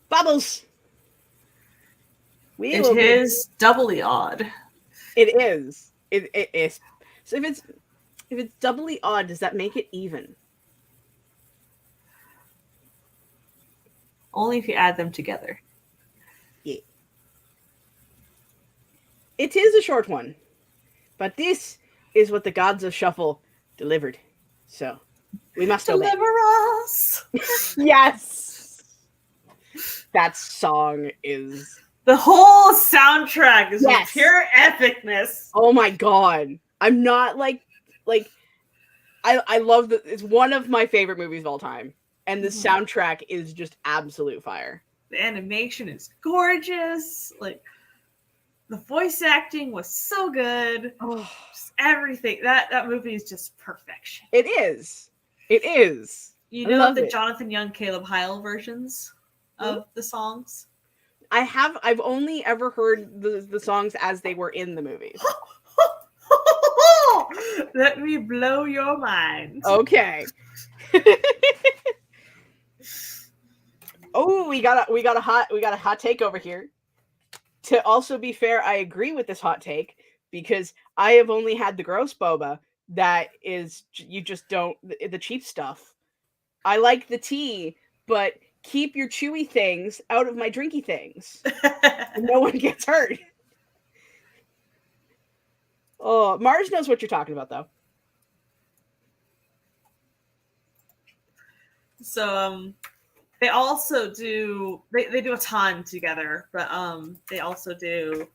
Bubbles. We It will be. is doubly odd. It is. It is. So if it's doubly odd, does that make it even? Only if you add them together. Yeah. It is a short one, but this is what the gods of shuffle delivered. So we must obey. Deliver us. Yes. That song is. The whole soundtrack is Yes. pure epicness. Oh my god. I'm not like I love that. It's one of my favorite movies of all time. And the soundtrack is just absolute fire. The animation is gorgeous. Like the voice acting was so good. Oh, just everything. That movie is just perfection. it is. It is. You I know love the it. Jonathan Young, Caleb Heil versions of the songs? I've only ever heard the songs as they were in the movies. Let me blow your mind. Okay. Oh, we got a hot take over here. To also be fair, I agree with this hot take because I have only had the gross boba that is you just don't the cheap stuff. I like the tea, but keep your chewy things out of my drinky things. No one gets hurt. Oh, Mars knows what you're talking about, though. So they also do they do a ton together, but they also do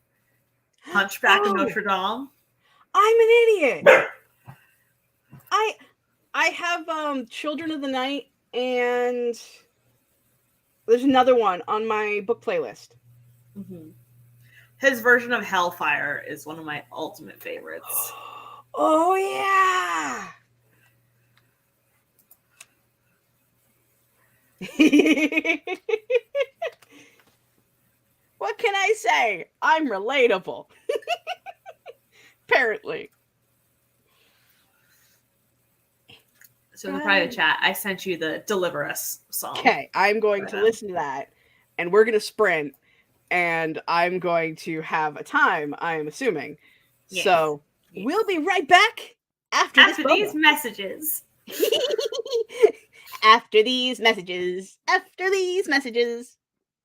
Hunchback of Notre Dame. I'm an idiot. I have Children of the Night, and there's another one on my book playlist. Mm-hmm. His version of Hellfire is one of my ultimate favorites. Oh yeah. What can I say? I'm relatable. Apparently. So in the private chat, I sent you the Deliver Us song. Okay, I'm going to listen to that, and we're going to sprint, and I'm going to have a time, I'm assuming. Yes. So we'll be right back after these messages. After these messages. After these messages.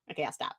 Okay, I'll stop.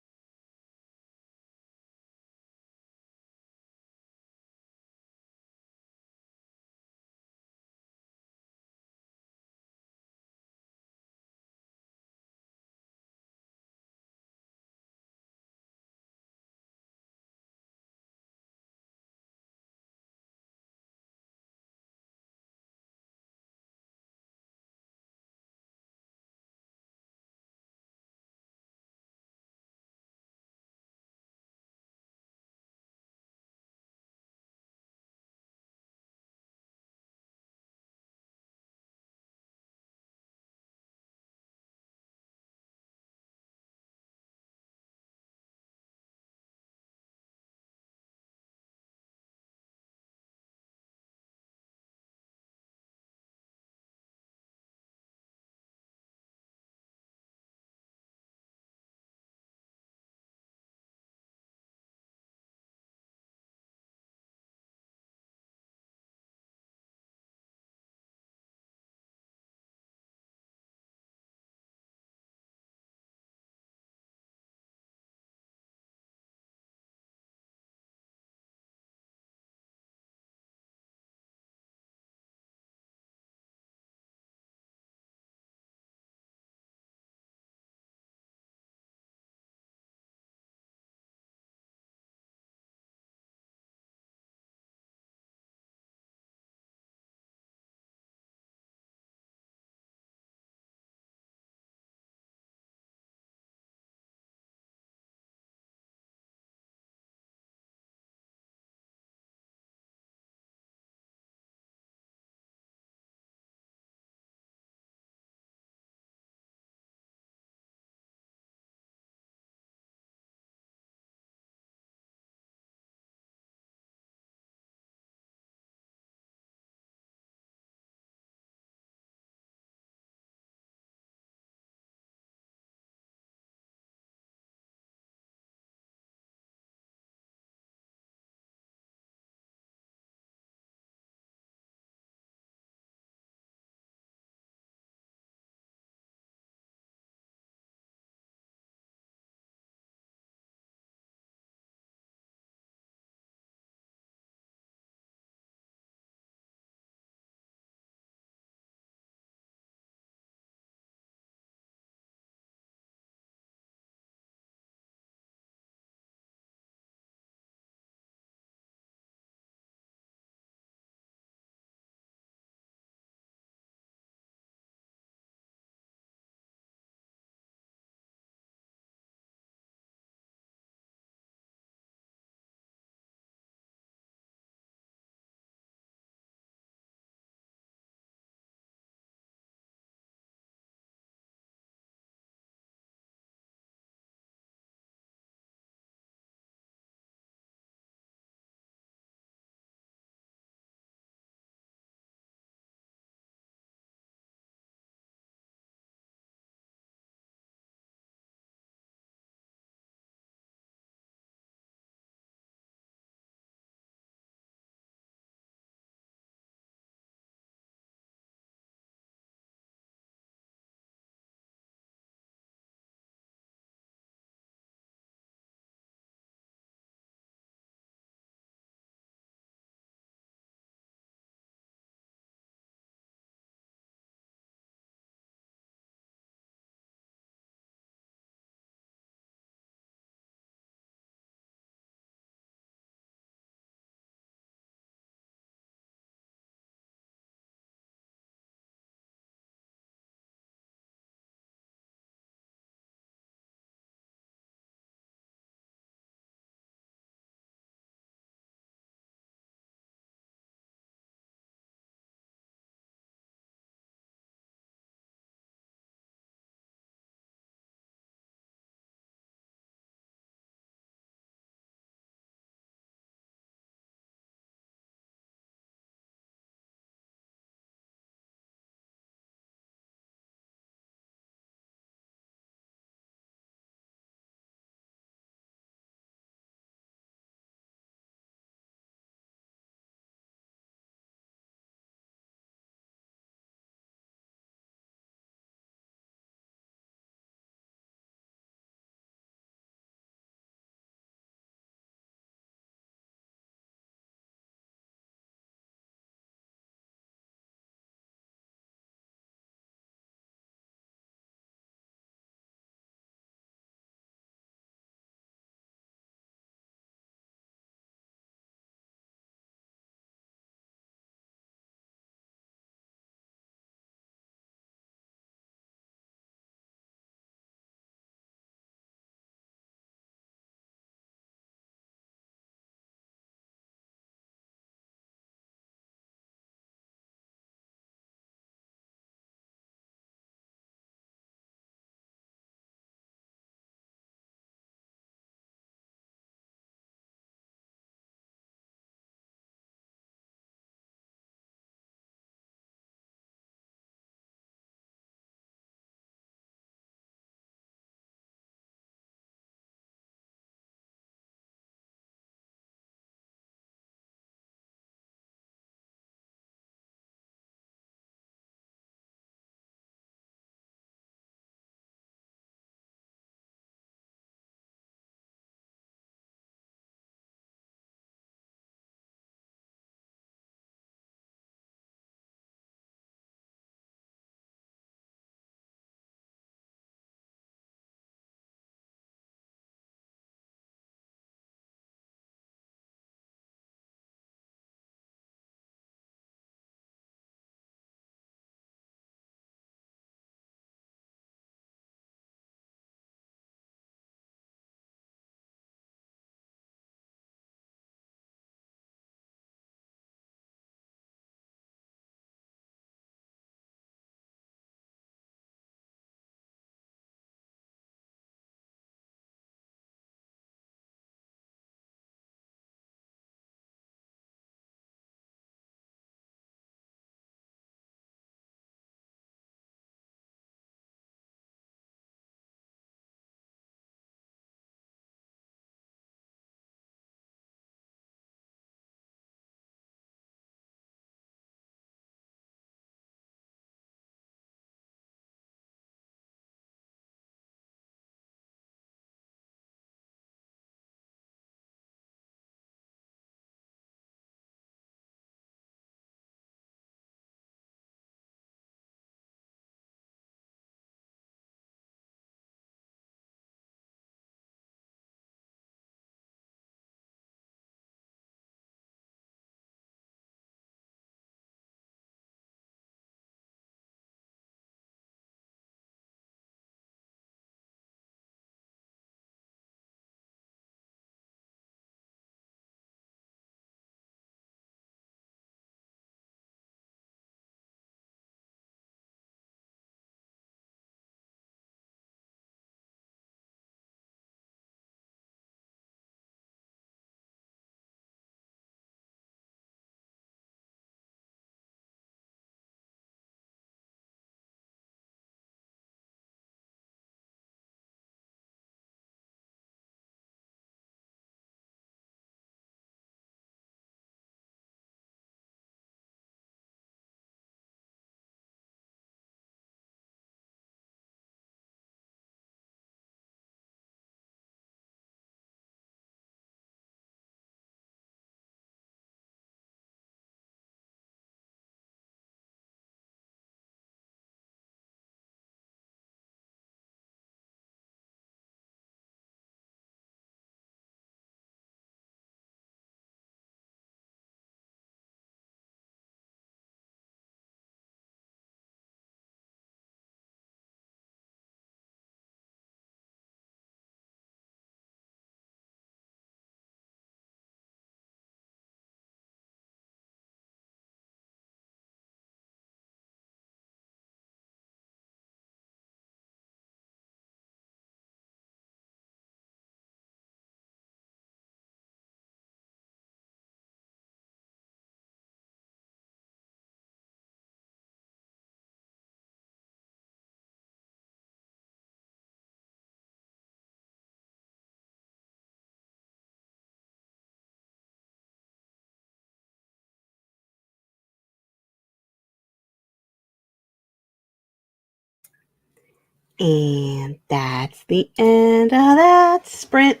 And that's the end of that sprint.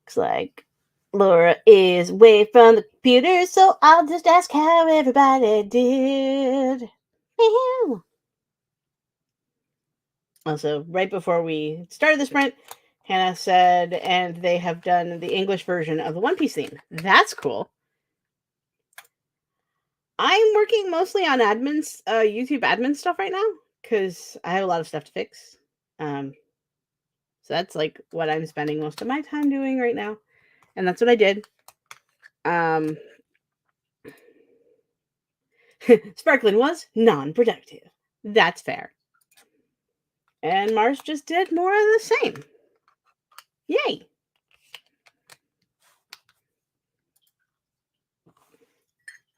Looks like Laura is away from the computer, so I'll just ask how everybody did. Also, right before we started the sprint, Hannah said, and they have done the English version of the One Piece theme. That's cool. I'm working mostly on YouTube admin stuff right now because I have a lot of stuff to fix. So that's like what I'm spending most of my time doing right now, and that's what I did. Sparkling was non-productive. That's fair. And Mars just did more of the same. Yay!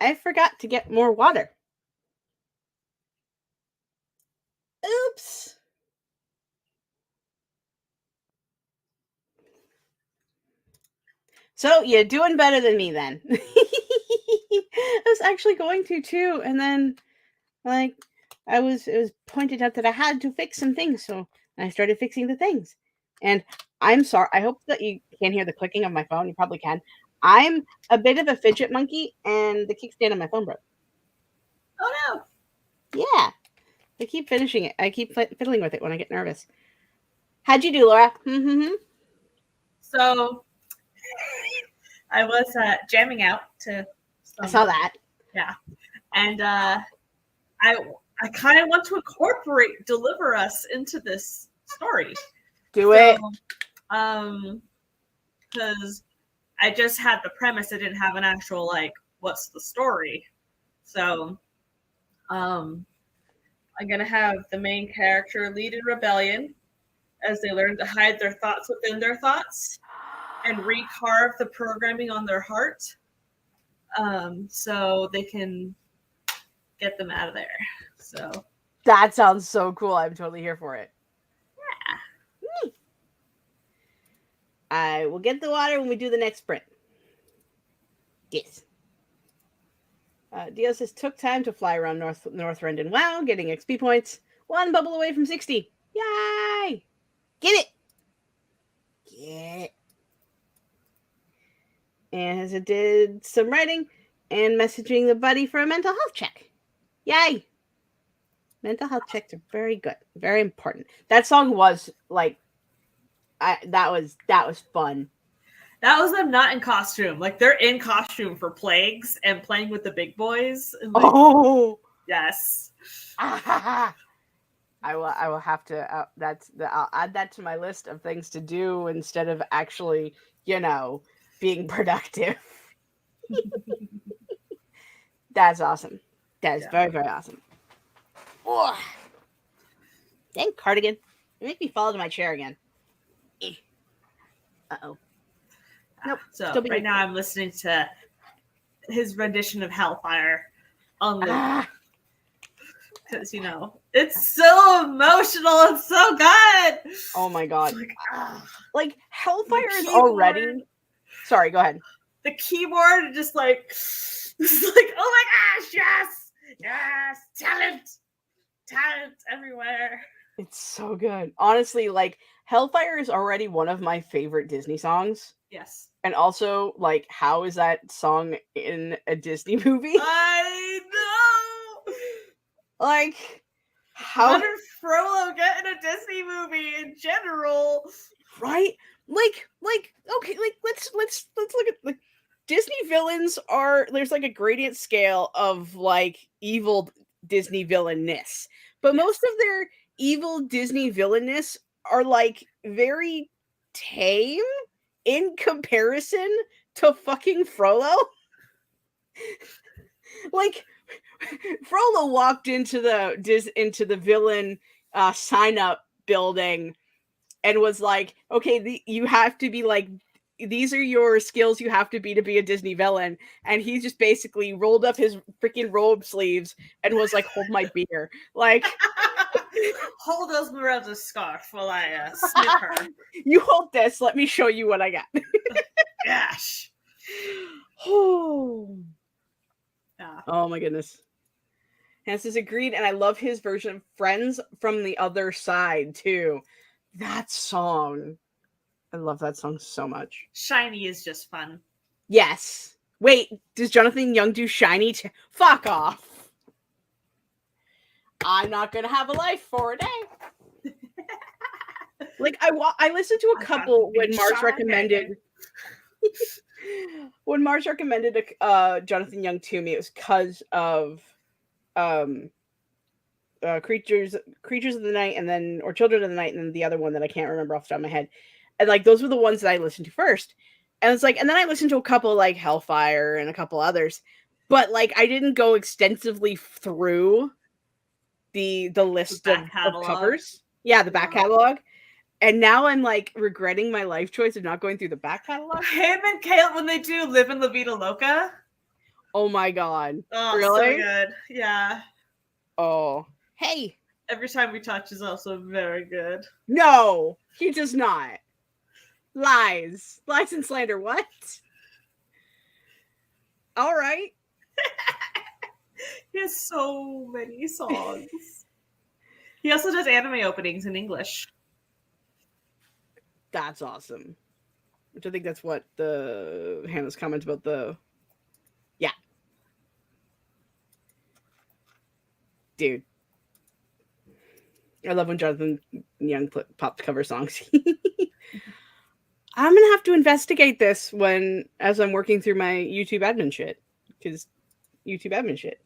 I forgot to get more water. Oops. So you're doing better than me then. I was actually going to too, and then like it was pointed out that I had to fix some things, so I started fixing the things. And I'm sorry. I hope that you can hear the clicking of my phone. You probably can. I'm a bit of a fidget monkey, and the kickstand on my phone broke. Oh no! Yeah, I keep finishing it. I keep fiddling with it when I get nervous. How'd you do, Laura? So I was jamming out to. I saw that. Yeah, and I kind of want to incorporate Deliver Us into this story. Do it. Because I just had the premise. I didn't have an actual like, what's the story? So, I'm gonna have the main character lead in rebellion as they learn to hide their thoughts within their thoughts and recarve the programming on their heart, so they can get them out of there. So that sounds so cool. I'm totally here for it. Yeah. I will get the water when we do the next sprint. Yes. Dio says, took time to fly around North Rendon. Wow, getting XP points. 1 bubble away from 60. Yay! Get it! Get it. And as it did some writing and messaging the buddy for a mental health check. Yay! Mental health checks are very good. Very important. That song was like, that was fun. That was them not in costume. Like, they're in costume for Plagues and playing with the big boys. And like, oh! Yes. I will have to, I'll add that to my list of things to do instead of actually, being productive. That's awesome. That is very, very awesome. Oh. Dang cardigan. You make me fall into my chair again. Uh-oh. Nope. So right now I'm listening to his rendition of Hellfire on the because it's so emotional and so good. Oh my god! Like Hellfire is already. Sorry, go ahead. The keyboard just like, oh my gosh, yes, talent everywhere. It's so good. Honestly, like Hellfire is already one of my favorite Disney songs. Yes. And also, like, how is that song in a Disney movie? I know. Like, how did Frollo get in a Disney movie in general? Right? Like, okay, like let's look at like Disney villains are there's like a gradient scale of like evil Disney villainness. But most of their evil Disney villainness are like very tame in comparison to fucking Frollo. Like Frollo walked into the villain sign up building and was like, okay, you have to be like, these are your skills you have to be a Disney villain. And he just basically rolled up his freaking robe sleeves and was like, hold my beer. Like, hold Esmeralda's scarf while I snip her. You hold this. Let me show you what I got. Gosh. Oh. Yeah. Oh my goodness. Hannah says agreed, and I love his version of Friends from the Other Side too. That song. I love that song so much. Shiny is just fun. Yes. Wait, does Jonathan Young do Shiny? Fuck off. I'm not gonna have a life for a day. Like I listened to a couple when Mars recommended. When Mars recommended Jonathan Young to me, it was because of creatures of the night, and then or children of the night, and then the other one that I can't remember off the top of my head. And like those were the ones that I listened to first. And it's like, and then I listened to a couple like Hellfire and a couple others, but like I didn't go extensively through the list of covers. Yeah, the back catalog. And now I'm like regretting my life choice of not going through the back catalog. Him and Kale when they do Live in La Vida Loca. Oh my god. Oh, really? So good. Yeah. Oh. Hey. Every Time We Touch is also very good. No, he does not. Lies and slander. What? All right. He has so many songs. He also does anime openings in English. That's awesome. Which I think that's what the Hannah's comment about the. Yeah. Dude. I love when Jonathan Young popped cover songs. I'm gonna have to investigate this as I'm working through my YouTube admin shit. Because YouTube admin shit.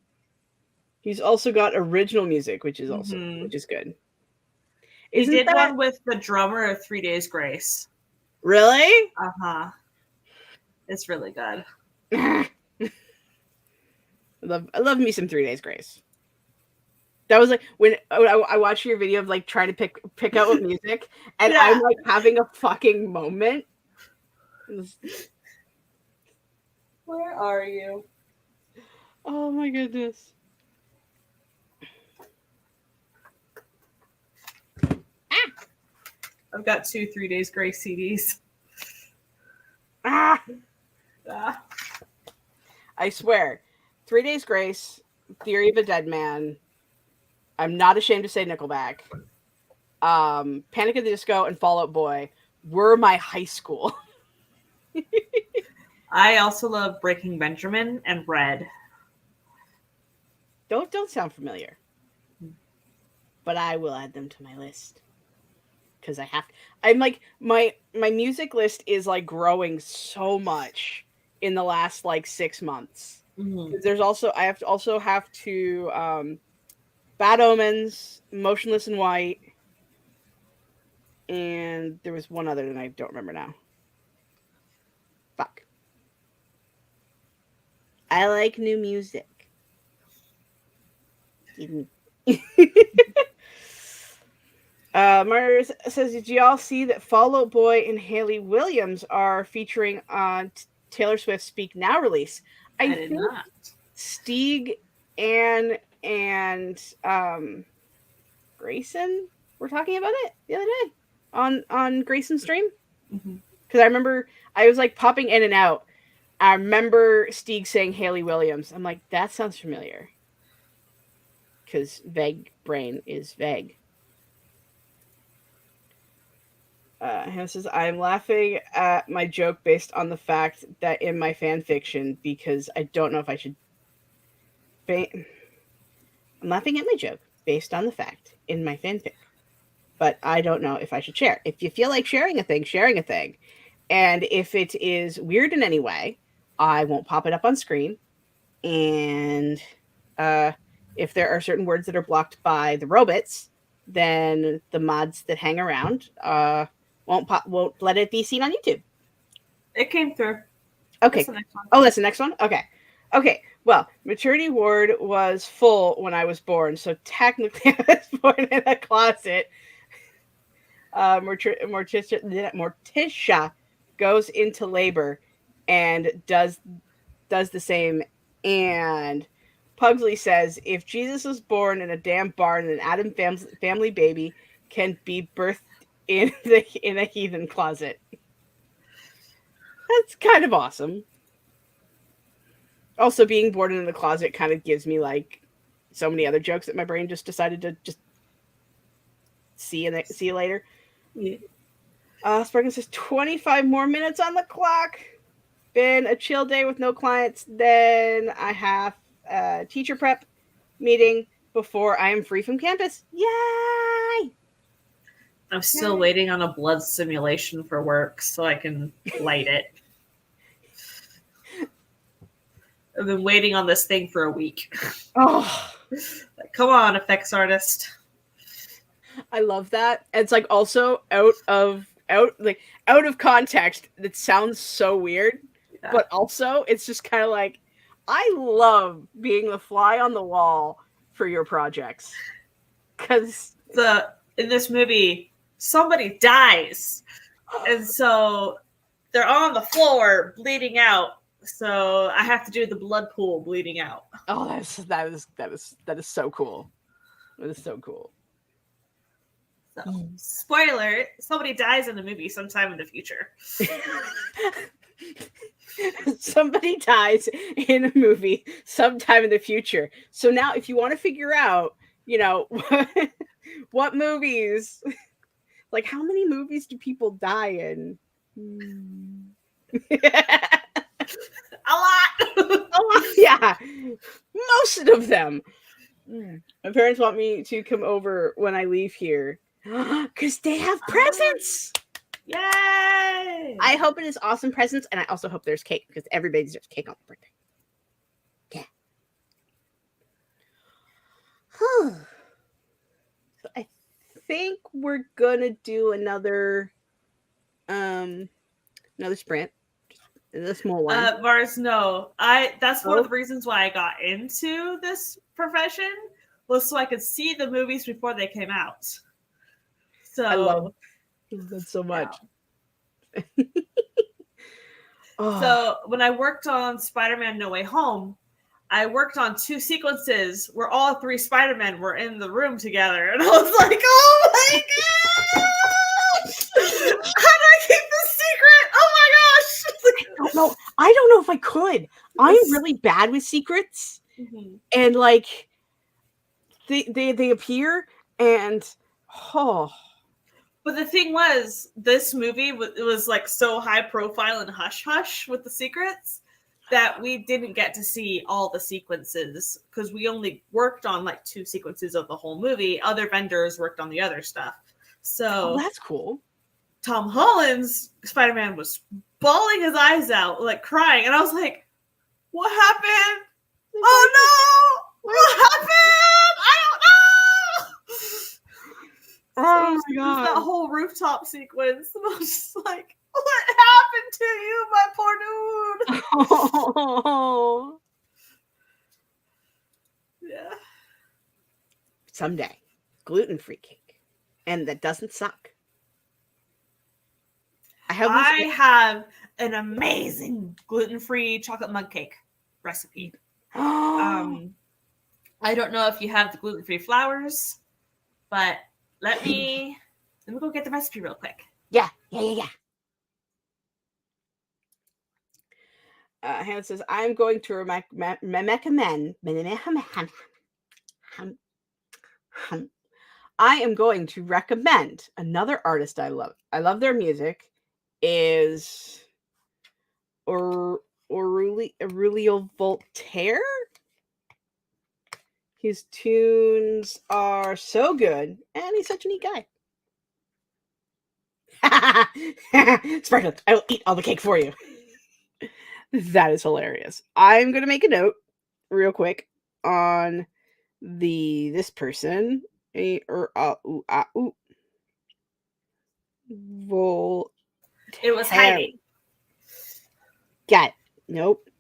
He's also got original music, which is also which is good. He did one with the drummer of 3 Days Grace. Really? Uh-huh. It's really good. I love me some 3 Days Grace. That was like when I watched your video of like trying to pick out what music, and yeah. I'm like having a fucking moment. Where are you? Oh my goodness. I've got 2 3 Days Grace CDs. Ah! I swear. 3 Days Grace, Theory of a Dead Man, I'm Not Ashamed to Say Nickelback, Panic at the Disco, and Fall Out Boy were my high school. I also love Breaking Benjamin and Red. Don't sound familiar. But I will add them to my list. Because I have to. I'm like my music list is like growing so much in the last like 6 months. Mm-hmm. There's also I have to Bad Omens, Motionless in White, and there was one other that I don't remember now. Fuck. I like new music. Mars says, did y'all see that Fall Out Boy and Hayley Williams are featuring on Taylor Swift's Speak Now release? I did not. Stieg and Grayson were talking about it the other day on Grayson's stream. Because I remember I was like popping in and out. I remember Stieg saying Hayley Williams. I'm like, that sounds familiar. Because vague brain is vague. Hannah says, I'm laughing at my joke based on the fact that in my fan fiction, because I don't know if I should. I'm laughing at my joke based on the fact in my fanfic, but I don't know if I should share. If you feel like sharing a thing. And if it is weird in any way, I won't pop it up on screen. And if there are certain words that are blocked by the robots, then the mods that hang around won't let it be seen on YouTube. It came through. Okay. That's the next one? Okay. Well, Maturity Ward was full when I was born, so technically I was born in a closet. Morticia goes into labor and does the same. And Pugsley says, if Jesus was born in a damn barn, an Adam family baby can be birthed in a heathen closet. That's kind of awesome. Also, being born in the closet kind of gives me like so many other jokes that my brain just decided to just see you later. Yeah. Sparkin says 25 more minutes on the clock. Been a chill day with no clients. Then I have a teacher prep meeting before I am free from campus. Yay! I'm still waiting on a blood simulation for work so I can light it. I've been waiting on this thing for a week. Oh, Like, come on, effects artist. I love that. It's like also out of context. That sounds so weird, Yeah. but also it's just kind of like I love being the fly on the wall for your projects because in this movie, somebody dies, and so they're on the floor bleeding out. So I have to do the blood pool bleeding out. oh, that is so cool. That is so cool. So, spoiler: somebody dies in the movie sometime in the future. Somebody dies in a movie sometime in the future. So now, if you want to figure out, you know, what movies, like how many movies do people die in? A lot. Yeah, most of them. My parents want me to come over when I leave here because they have presents. Yay! I hope it is awesome presents, and I also hope there's cake because everybody deserves cake on their birthday. Yeah. So I think we're gonna do another sprint, a small one. Mars, no. That's one of the reasons why I got into this profession was so I could see the movies before they came out. So I love that so much. Yeah. So when I worked on Spider-Man No Way Home, I worked on 2 sequences where all 3 Spider-Men were in the room together, and I was like, "Oh my gosh! How do I keep this secret? Oh my gosh!" I don't know if I could. I'm really bad with secrets, and like they appear, and But the thing was, this movie was like so high profile and hush hush with the secrets that we didn't get to see all the sequences because we only worked on like 2 sequences of the whole movie. Other vendors worked on the other stuff. So that's cool. Tom Holland's Spider-Man was bawling his eyes out, like crying, and I was like, "What happened? Oh no! What happened? I don't know." Oh my god! That whole rooftop sequence, and I was just like, "What happened to you, my poor dude?" Oh. Yeah. Someday, gluten-free cake, and that doesn't suck. I have an amazing gluten-free chocolate mug cake recipe. I don't know if you have the gluten-free flours, but let me go get the recipe real quick. Yeah. Hannah says, I'm going to recommend. I am going to recommend another artist I love. I love their music. Is Aurelio Voltaire. His tunes are so good, and he's such a neat guy. Sparkle, I will eat all the cake for you. That is hilarious. I'm gonna make a note real quick on this person. Voltaire. It was hiding. Got it. Nope.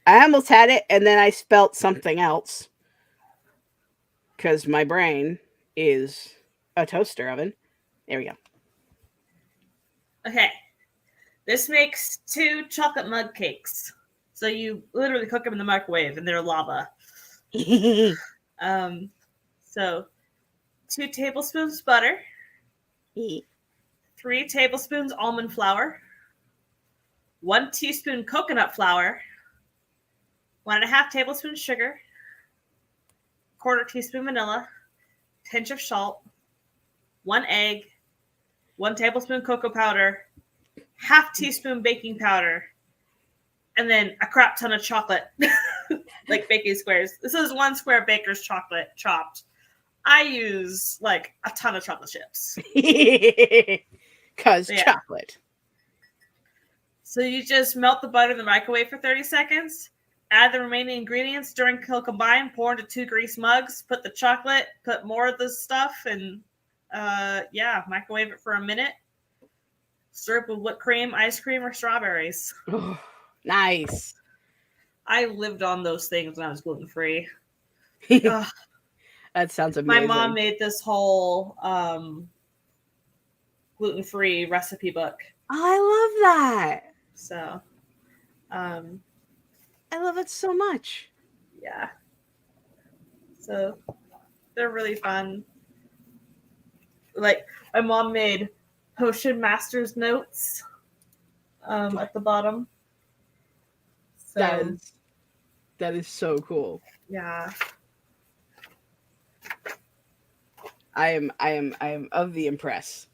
I almost had it, and then I spelt something else. Because my brain is a toaster oven. There we go. Okay. This makes 2 chocolate mug cakes. So you literally cook them in the microwave, and they're lava. So 2 tablespoons butter. 3 tablespoons almond flour. 1 teaspoon coconut flour. 1.5 tablespoons sugar. quarter teaspoon vanilla, pinch of salt, 1 egg, 1 tablespoon cocoa powder, half teaspoon baking powder, and then a crap ton of chocolate, like baking squares. This is 1 square baker's chocolate chopped. I use like a ton of chocolate chips. Because chocolate. So you just melt the butter in the microwave for 30 seconds, add the remaining ingredients, stir until combined, pour into 2 grease mugs, put the chocolate, put more of the stuff, and microwave it for a minute. Serve with whipped cream, ice cream, or strawberries. Oh, nice. I lived on those things when I was gluten-free. That sounds amazing. My mom made this whole gluten-free recipe book. I love that. So, I love it so much. Yeah. So, they're really fun. Like, my mom made Potion Master's notes at the bottom. So, that is so cool. Yeah. I am of the impress.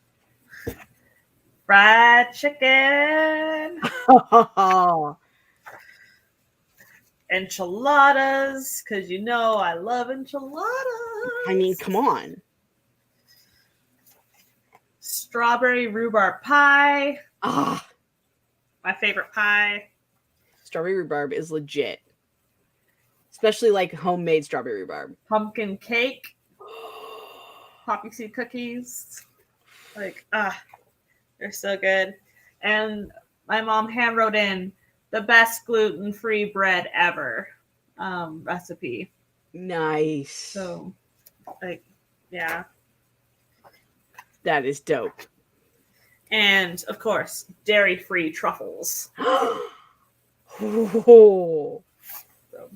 Fried chicken. Enchiladas, because you know I love enchiladas. I mean, come on. Strawberry rhubarb pie. Ah, My favorite pie. strawberry rhubarb is legit. Especially like homemade strawberry rhubarb. Pumpkin cake. Poppy seed cookies. Like, they're so good. And my mom hand wrote in the best gluten-free bread ever recipe. Nice. So, like, yeah. That is dope. And, of course, dairy-free truffles. Oh.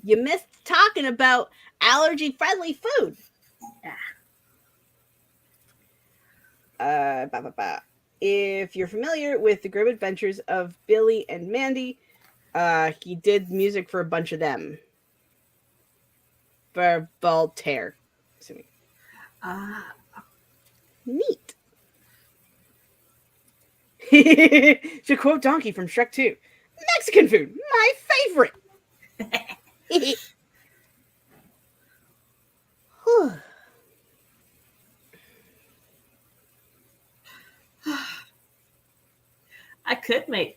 You missed talking about allergy-friendly food. Yeah. If you're familiar with the grim adventures of Billy and Mandy, he did music for a bunch of them. For Voltaire. Neat. To quote Donkey from Shrek 2, Mexican food, my favorite.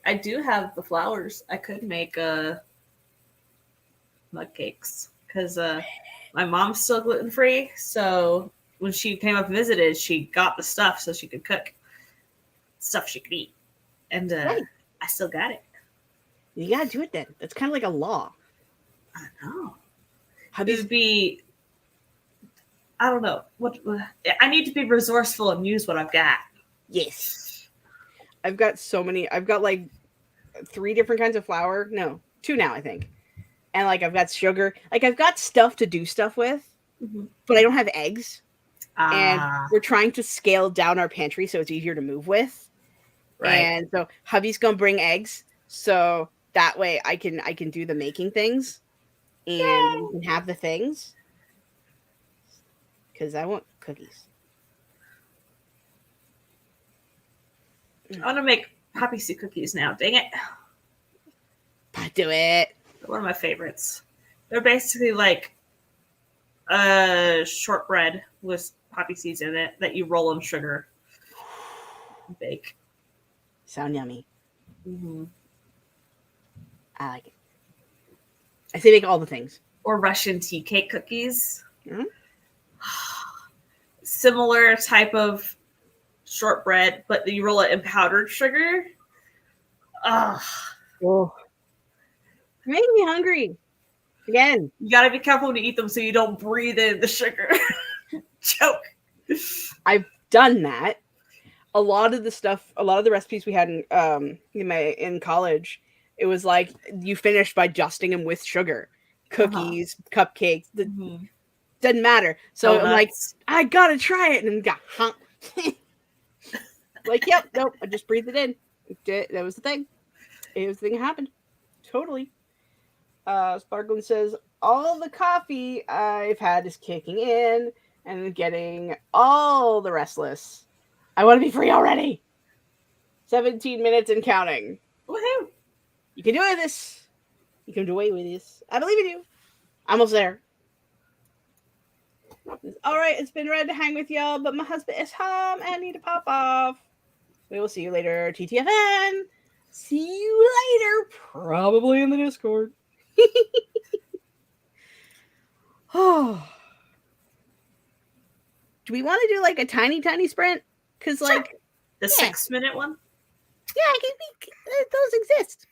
I do have the flowers. I could make mug cakes because my mom's still gluten-free. So when she came up and visited, she got the stuff so she could cook stuff she could eat. And Right. I still got it. You gotta do it then. That's kind of like a law. I know. How It would be, I don't know. I need to be resourceful and use what I've got. Yes. I've got so many. I've got like 3 different kinds of flour. No, 2 now, I think. And like I've got sugar. Like I've got stuff to do stuff with, but I don't have eggs. And we're trying to scale down our pantry so it's easier to move with. Right. And so hubby's gonna bring eggs, so that way I can do the making things, and we can have the things. Because I want cookies. I want to make poppy seed cookies now. Dang it. Do it. They're one of my favorites. They're basically like shortbread with poppy seeds in it that you roll in sugar and bake. Sound yummy. Mm-hmm. I like it. I say make all the things. Or Russian tea cake cookies. Mm-hmm. Similar type of shortbread, but you roll it in powdered sugar. Oh. You're making me hungry. Again. You gotta be careful when you eat them so you don't breathe in the sugar. Choke. I've done that. A lot of the recipes we had in college, it was like you finished by dusting them with sugar. Cookies, cupcakes, doesn't matter. So I'm like, I gotta try it, and got like, yep, nope, I just breathed it in. That was the thing. It was the thing that happened. Totally. Sparkling says, all the coffee I've had is kicking in and getting all the restless. I want to be free already. 17 minutes and counting. Woohoo! You can do this. You can do away with this. I believe in you. Almost there. All right, it's been rad to hang with y'all, but my husband is home and I need to pop off. We will see you later, TTFN. See you later, probably in the Discord. Oh. Do we want to do like a tiny sprint? Because Sure. like The 6-minute one? yeah, those exist.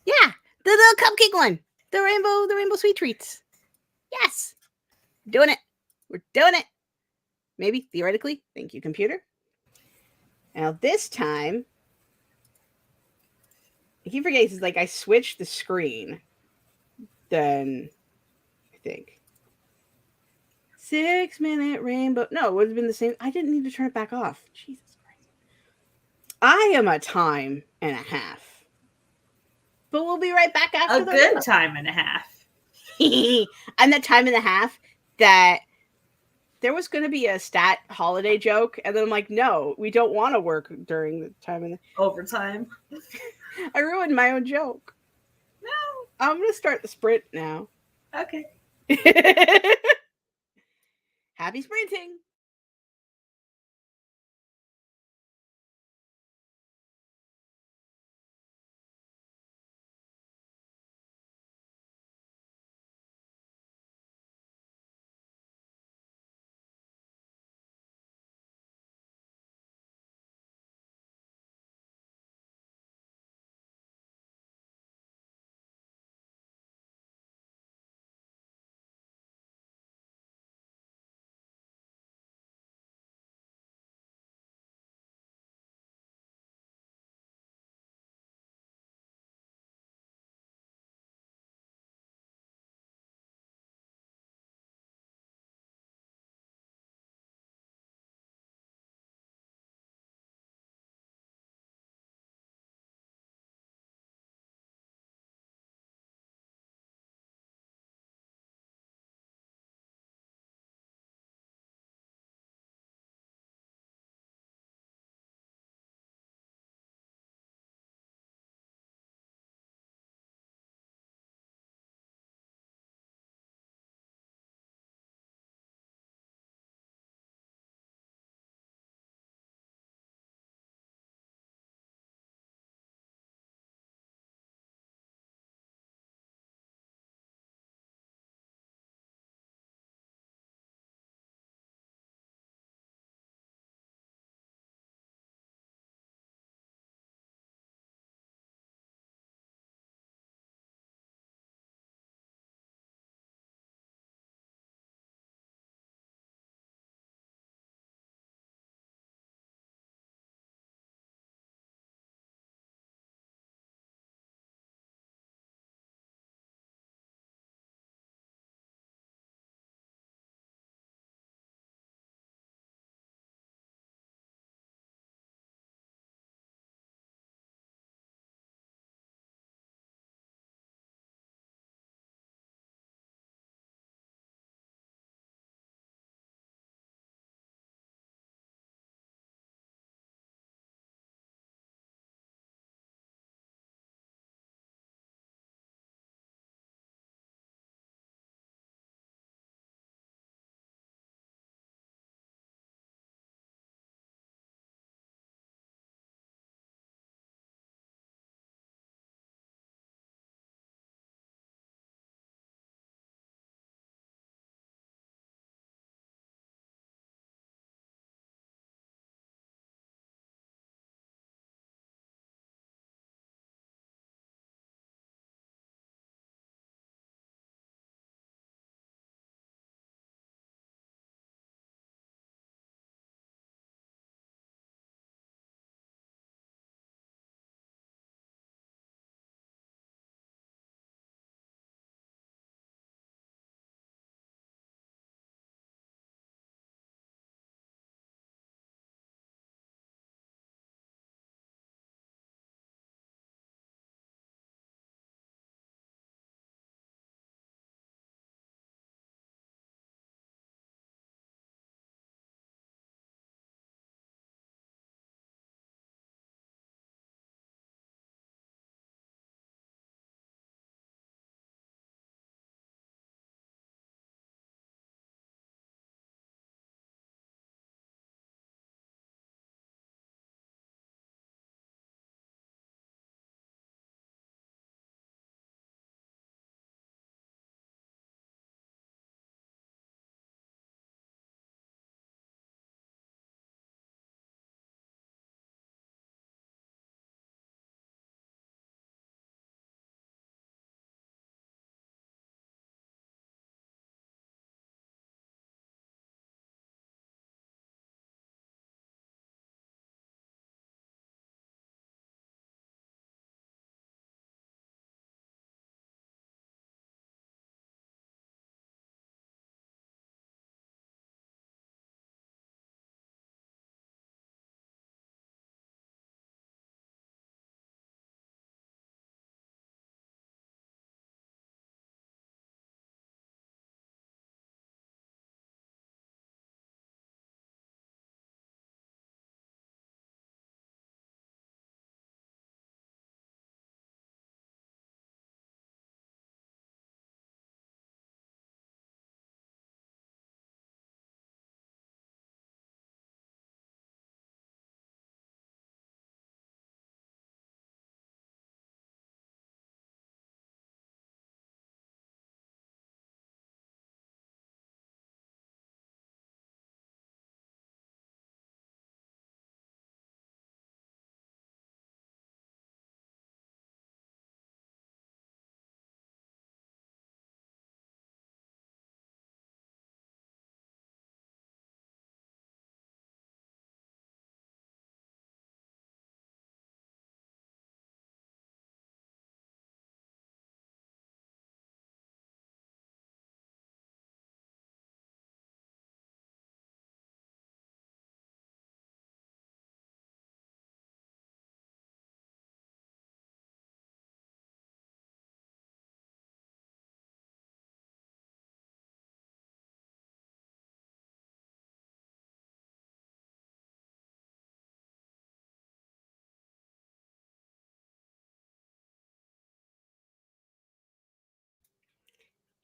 Yeah, the little cupcake one, the rainbow sweet treats. Yes, doing it. We're doing it. Maybe theoretically. Thank you, computer. Now this time, I keep forgetting. It's like I switched the screen. Then I think 6-minute rainbow. No, it would have been the same. I didn't need to turn it back off. Jesus Christ. I am a time and a half. But we'll be right back after a good time and a half. I'm that time and a half that there was going to be a stat holiday joke, and then I'm like, no, we don't want to work during the time and overtime. I ruined my own joke. No, I'm going to start the sprint now. Okay. Happy sprinting.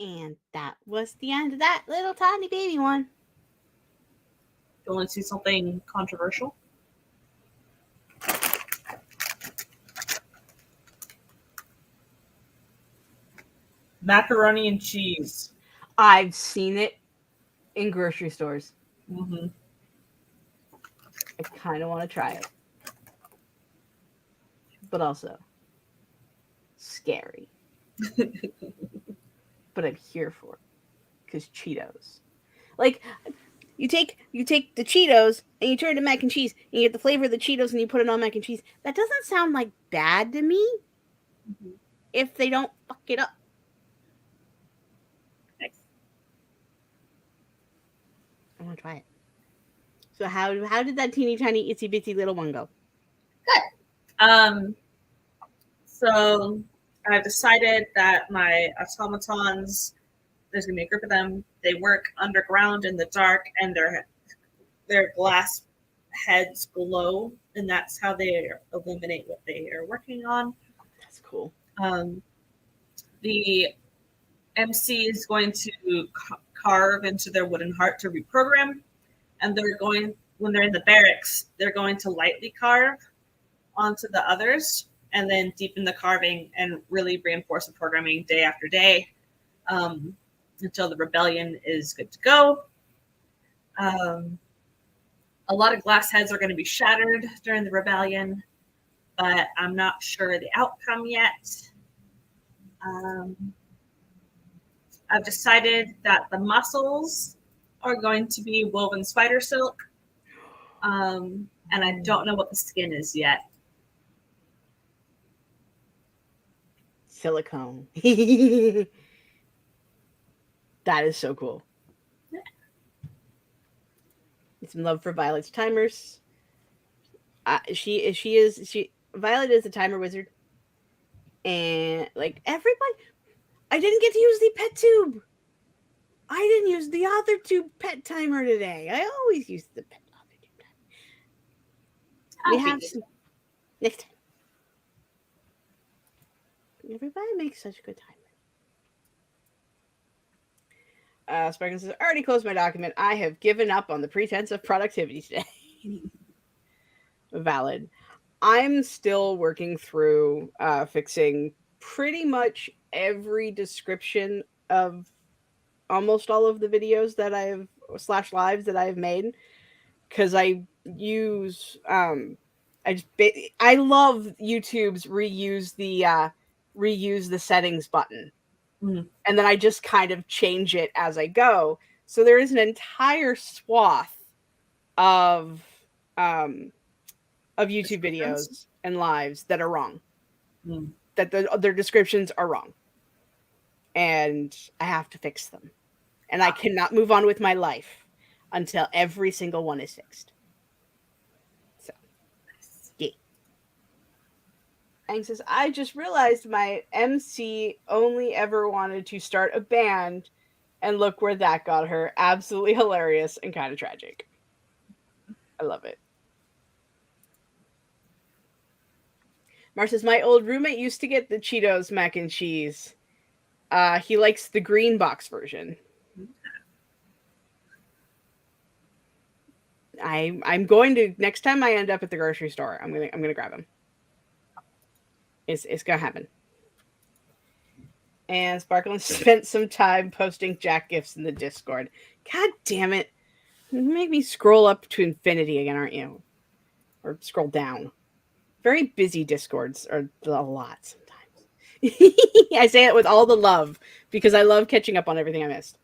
And that was the end of that little tiny baby one. You want to see something controversial? Macaroni and cheese. I've seen it in grocery stores. Mm-hmm. I kind of want to try it. But also scary. But I'm here for it. Because Cheetos. Like, you take the Cheetos and you turn it to mac and cheese and you get the flavor of the Cheetos and you put it on mac and cheese. That doesn't sound like bad to me if they don't fuck it up. Nice. I want to try it. So how did that teeny tiny itsy bitsy little one go? Good. So I've decided that my automatons, there's gonna be a group of them. They work underground in the dark, and their glass heads glow, and that's how they illuminate what they are working on. That's cool. The MC is going to carve into their wooden heart to reprogram, and when they're in the barracks, they're going to lightly carve onto the others and then deepen the carving and really reinforce the programming day after day until the rebellion is good to go. A lot of glass heads are going to be shattered during the rebellion, but I'm not sure the outcome yet. I've decided that the muscles are going to be woven spider silk, and I don't know what the skin is yet. Silicone. That is so cool. Yeah. Some love for Violet's timers. Violet is a timer wizard, and like everybody, I didn't get to use the pet tube. I didn't use the other tube pet timer today. I always use the pet other tube timer. We have some next time. Everybody makes such a good timer. Sparkle says, I already closed my document. I have given up on the pretense of productivity today. Valid. I'm still working through fixing pretty much every description of almost all of the videos that I've / lives that I've made, because I use I love YouTube's reuse the settings button, and then I just kind of change it as I go. So there is an entire swath of YouTube videos and lives that are wrong, that their descriptions are wrong, and I have to fix them, and I cannot move on with my life until every single one is fixed. So, yeah. Ang says, I just realized my MC only ever wanted to start a band, and look where that got her. Absolutely hilarious and kind of tragic. I love it. Mar says, my old roommate used to get the Cheetos mac and cheese. He likes the green box version. I'm going to, next time I end up at the grocery store, I'm gonna grab him. It's gonna happen. And Sparkling spent some time posting Jack gifts in the Discord. God damn it. You make me scroll up to infinity again, aren't you? Or scroll down. Very busy Discords are a lot sometimes. I say it with all the love because I love catching up on everything I missed.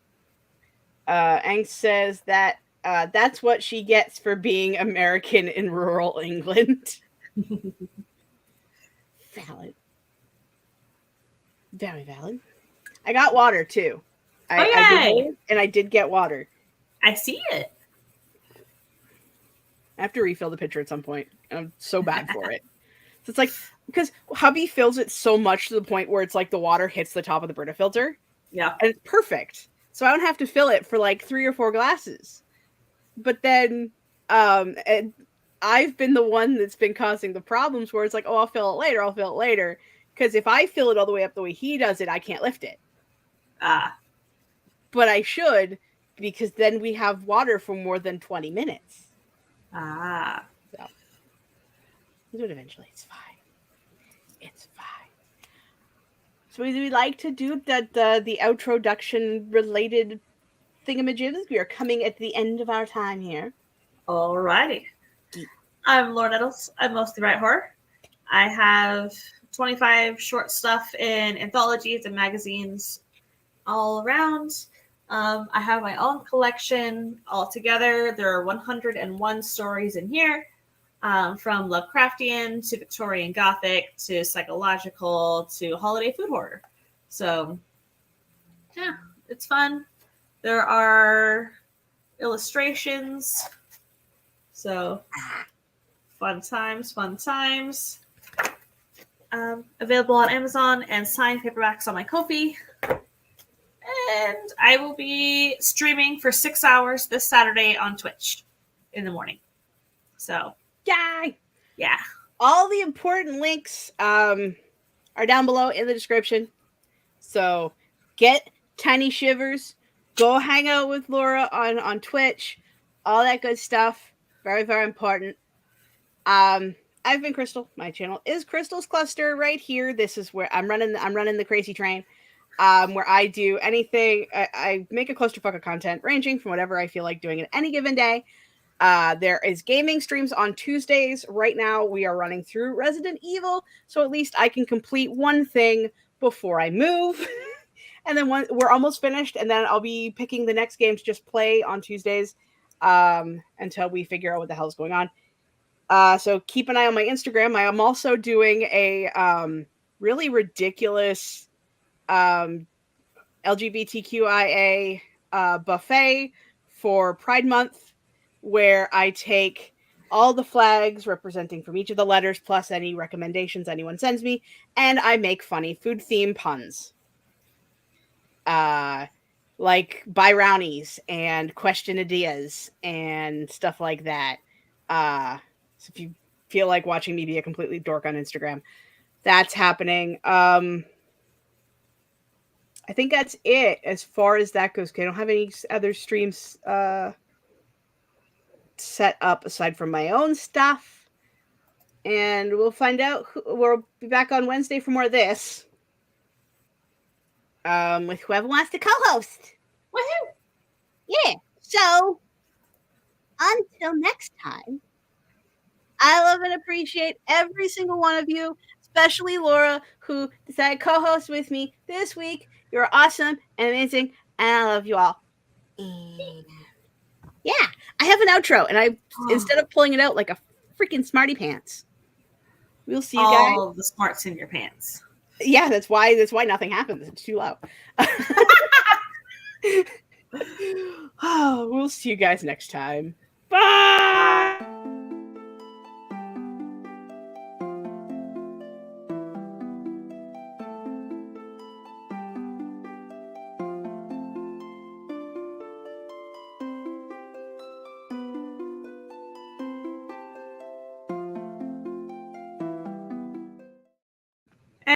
Ang says that that's what she gets for being American in rural England. Valid. Very valid. I got water too. I did get water. I see it. I have to refill the pitcher at some point. And I'm so bad for it. So it's like, because hubby fills it so much to the point where it's like the water hits the top of the Brita filter. Yeah. And it's perfect. So I don't have to fill it for like 3 or 4 glasses. But then and I've been the one that's been causing the problems where it's like, oh, I'll fill it later. Because if I fill it all the way up the way he does it, I can't lift it. but I should, because then we have water for more than 20 minutes. Ah. So, we'll do it eventually. It's fine. It's fine. So we like to do the outroduction related thingamajibs. We are coming at the end of our time here. Alrighty. I'm Laura Nettles. I mostly write horror. I have 25 short stuff in anthologies and magazines all around. I have my own collection altogether. There are 101 stories in here, from Lovecraftian to Victorian Gothic to psychological to holiday food horror. So, yeah, it's fun. There are illustrations. So, fun times, fun times. Available on Amazon and signed paperbacks on my Ko-fi. And I will be streaming for 6 hours this Saturday on Twitch in the morning. So, Yay! Yeah. All the important links are down below in the description. So get Tiny Shivers. Go hang out with Laura on Twitch. All that good stuff. Very, very important. I've been Crystal. My channel is Crystal's Cluster right here. This is where I'm running the crazy train. Where I do anything. I make a clusterfuck of content ranging from whatever I feel like doing at any given day. There is gaming streams on Tuesdays. Right now, we are running through Resident Evil, so at least I can complete one thing before I move. And then we're almost finished, and then I'll be picking the next game to just play on Tuesdays until we figure out what the hell's going on. So keep an eye on my Instagram. I am also doing a really ridiculous LGBTQIA buffet for Pride Month, where I take all the flags representing from each of the letters, plus any recommendations anyone sends me, and I make funny food theme puns. Like buy brownies and question ideas and stuff like that. So if you feel like watching me be a completely dork on Instagram, that's happening. I think that's it as far as that goes. I don't have any other streams set up aside from my own stuff. And we'll find out. We'll be back on Wednesday for more of this. With whoever wants to co-host. Woohoo! Yeah. So, until next time, I love and appreciate every single one of you, especially Laura, who decided to co-host with me this week. You're awesome and amazing, and I love you all. And yeah, I have an outro, and instead of pulling it out like a freaking smarty pants, we'll see you guys. All the smarts in your pants. Yeah, that's why nothing happens. It's too low. Oh, we'll see you guys next time. Bye.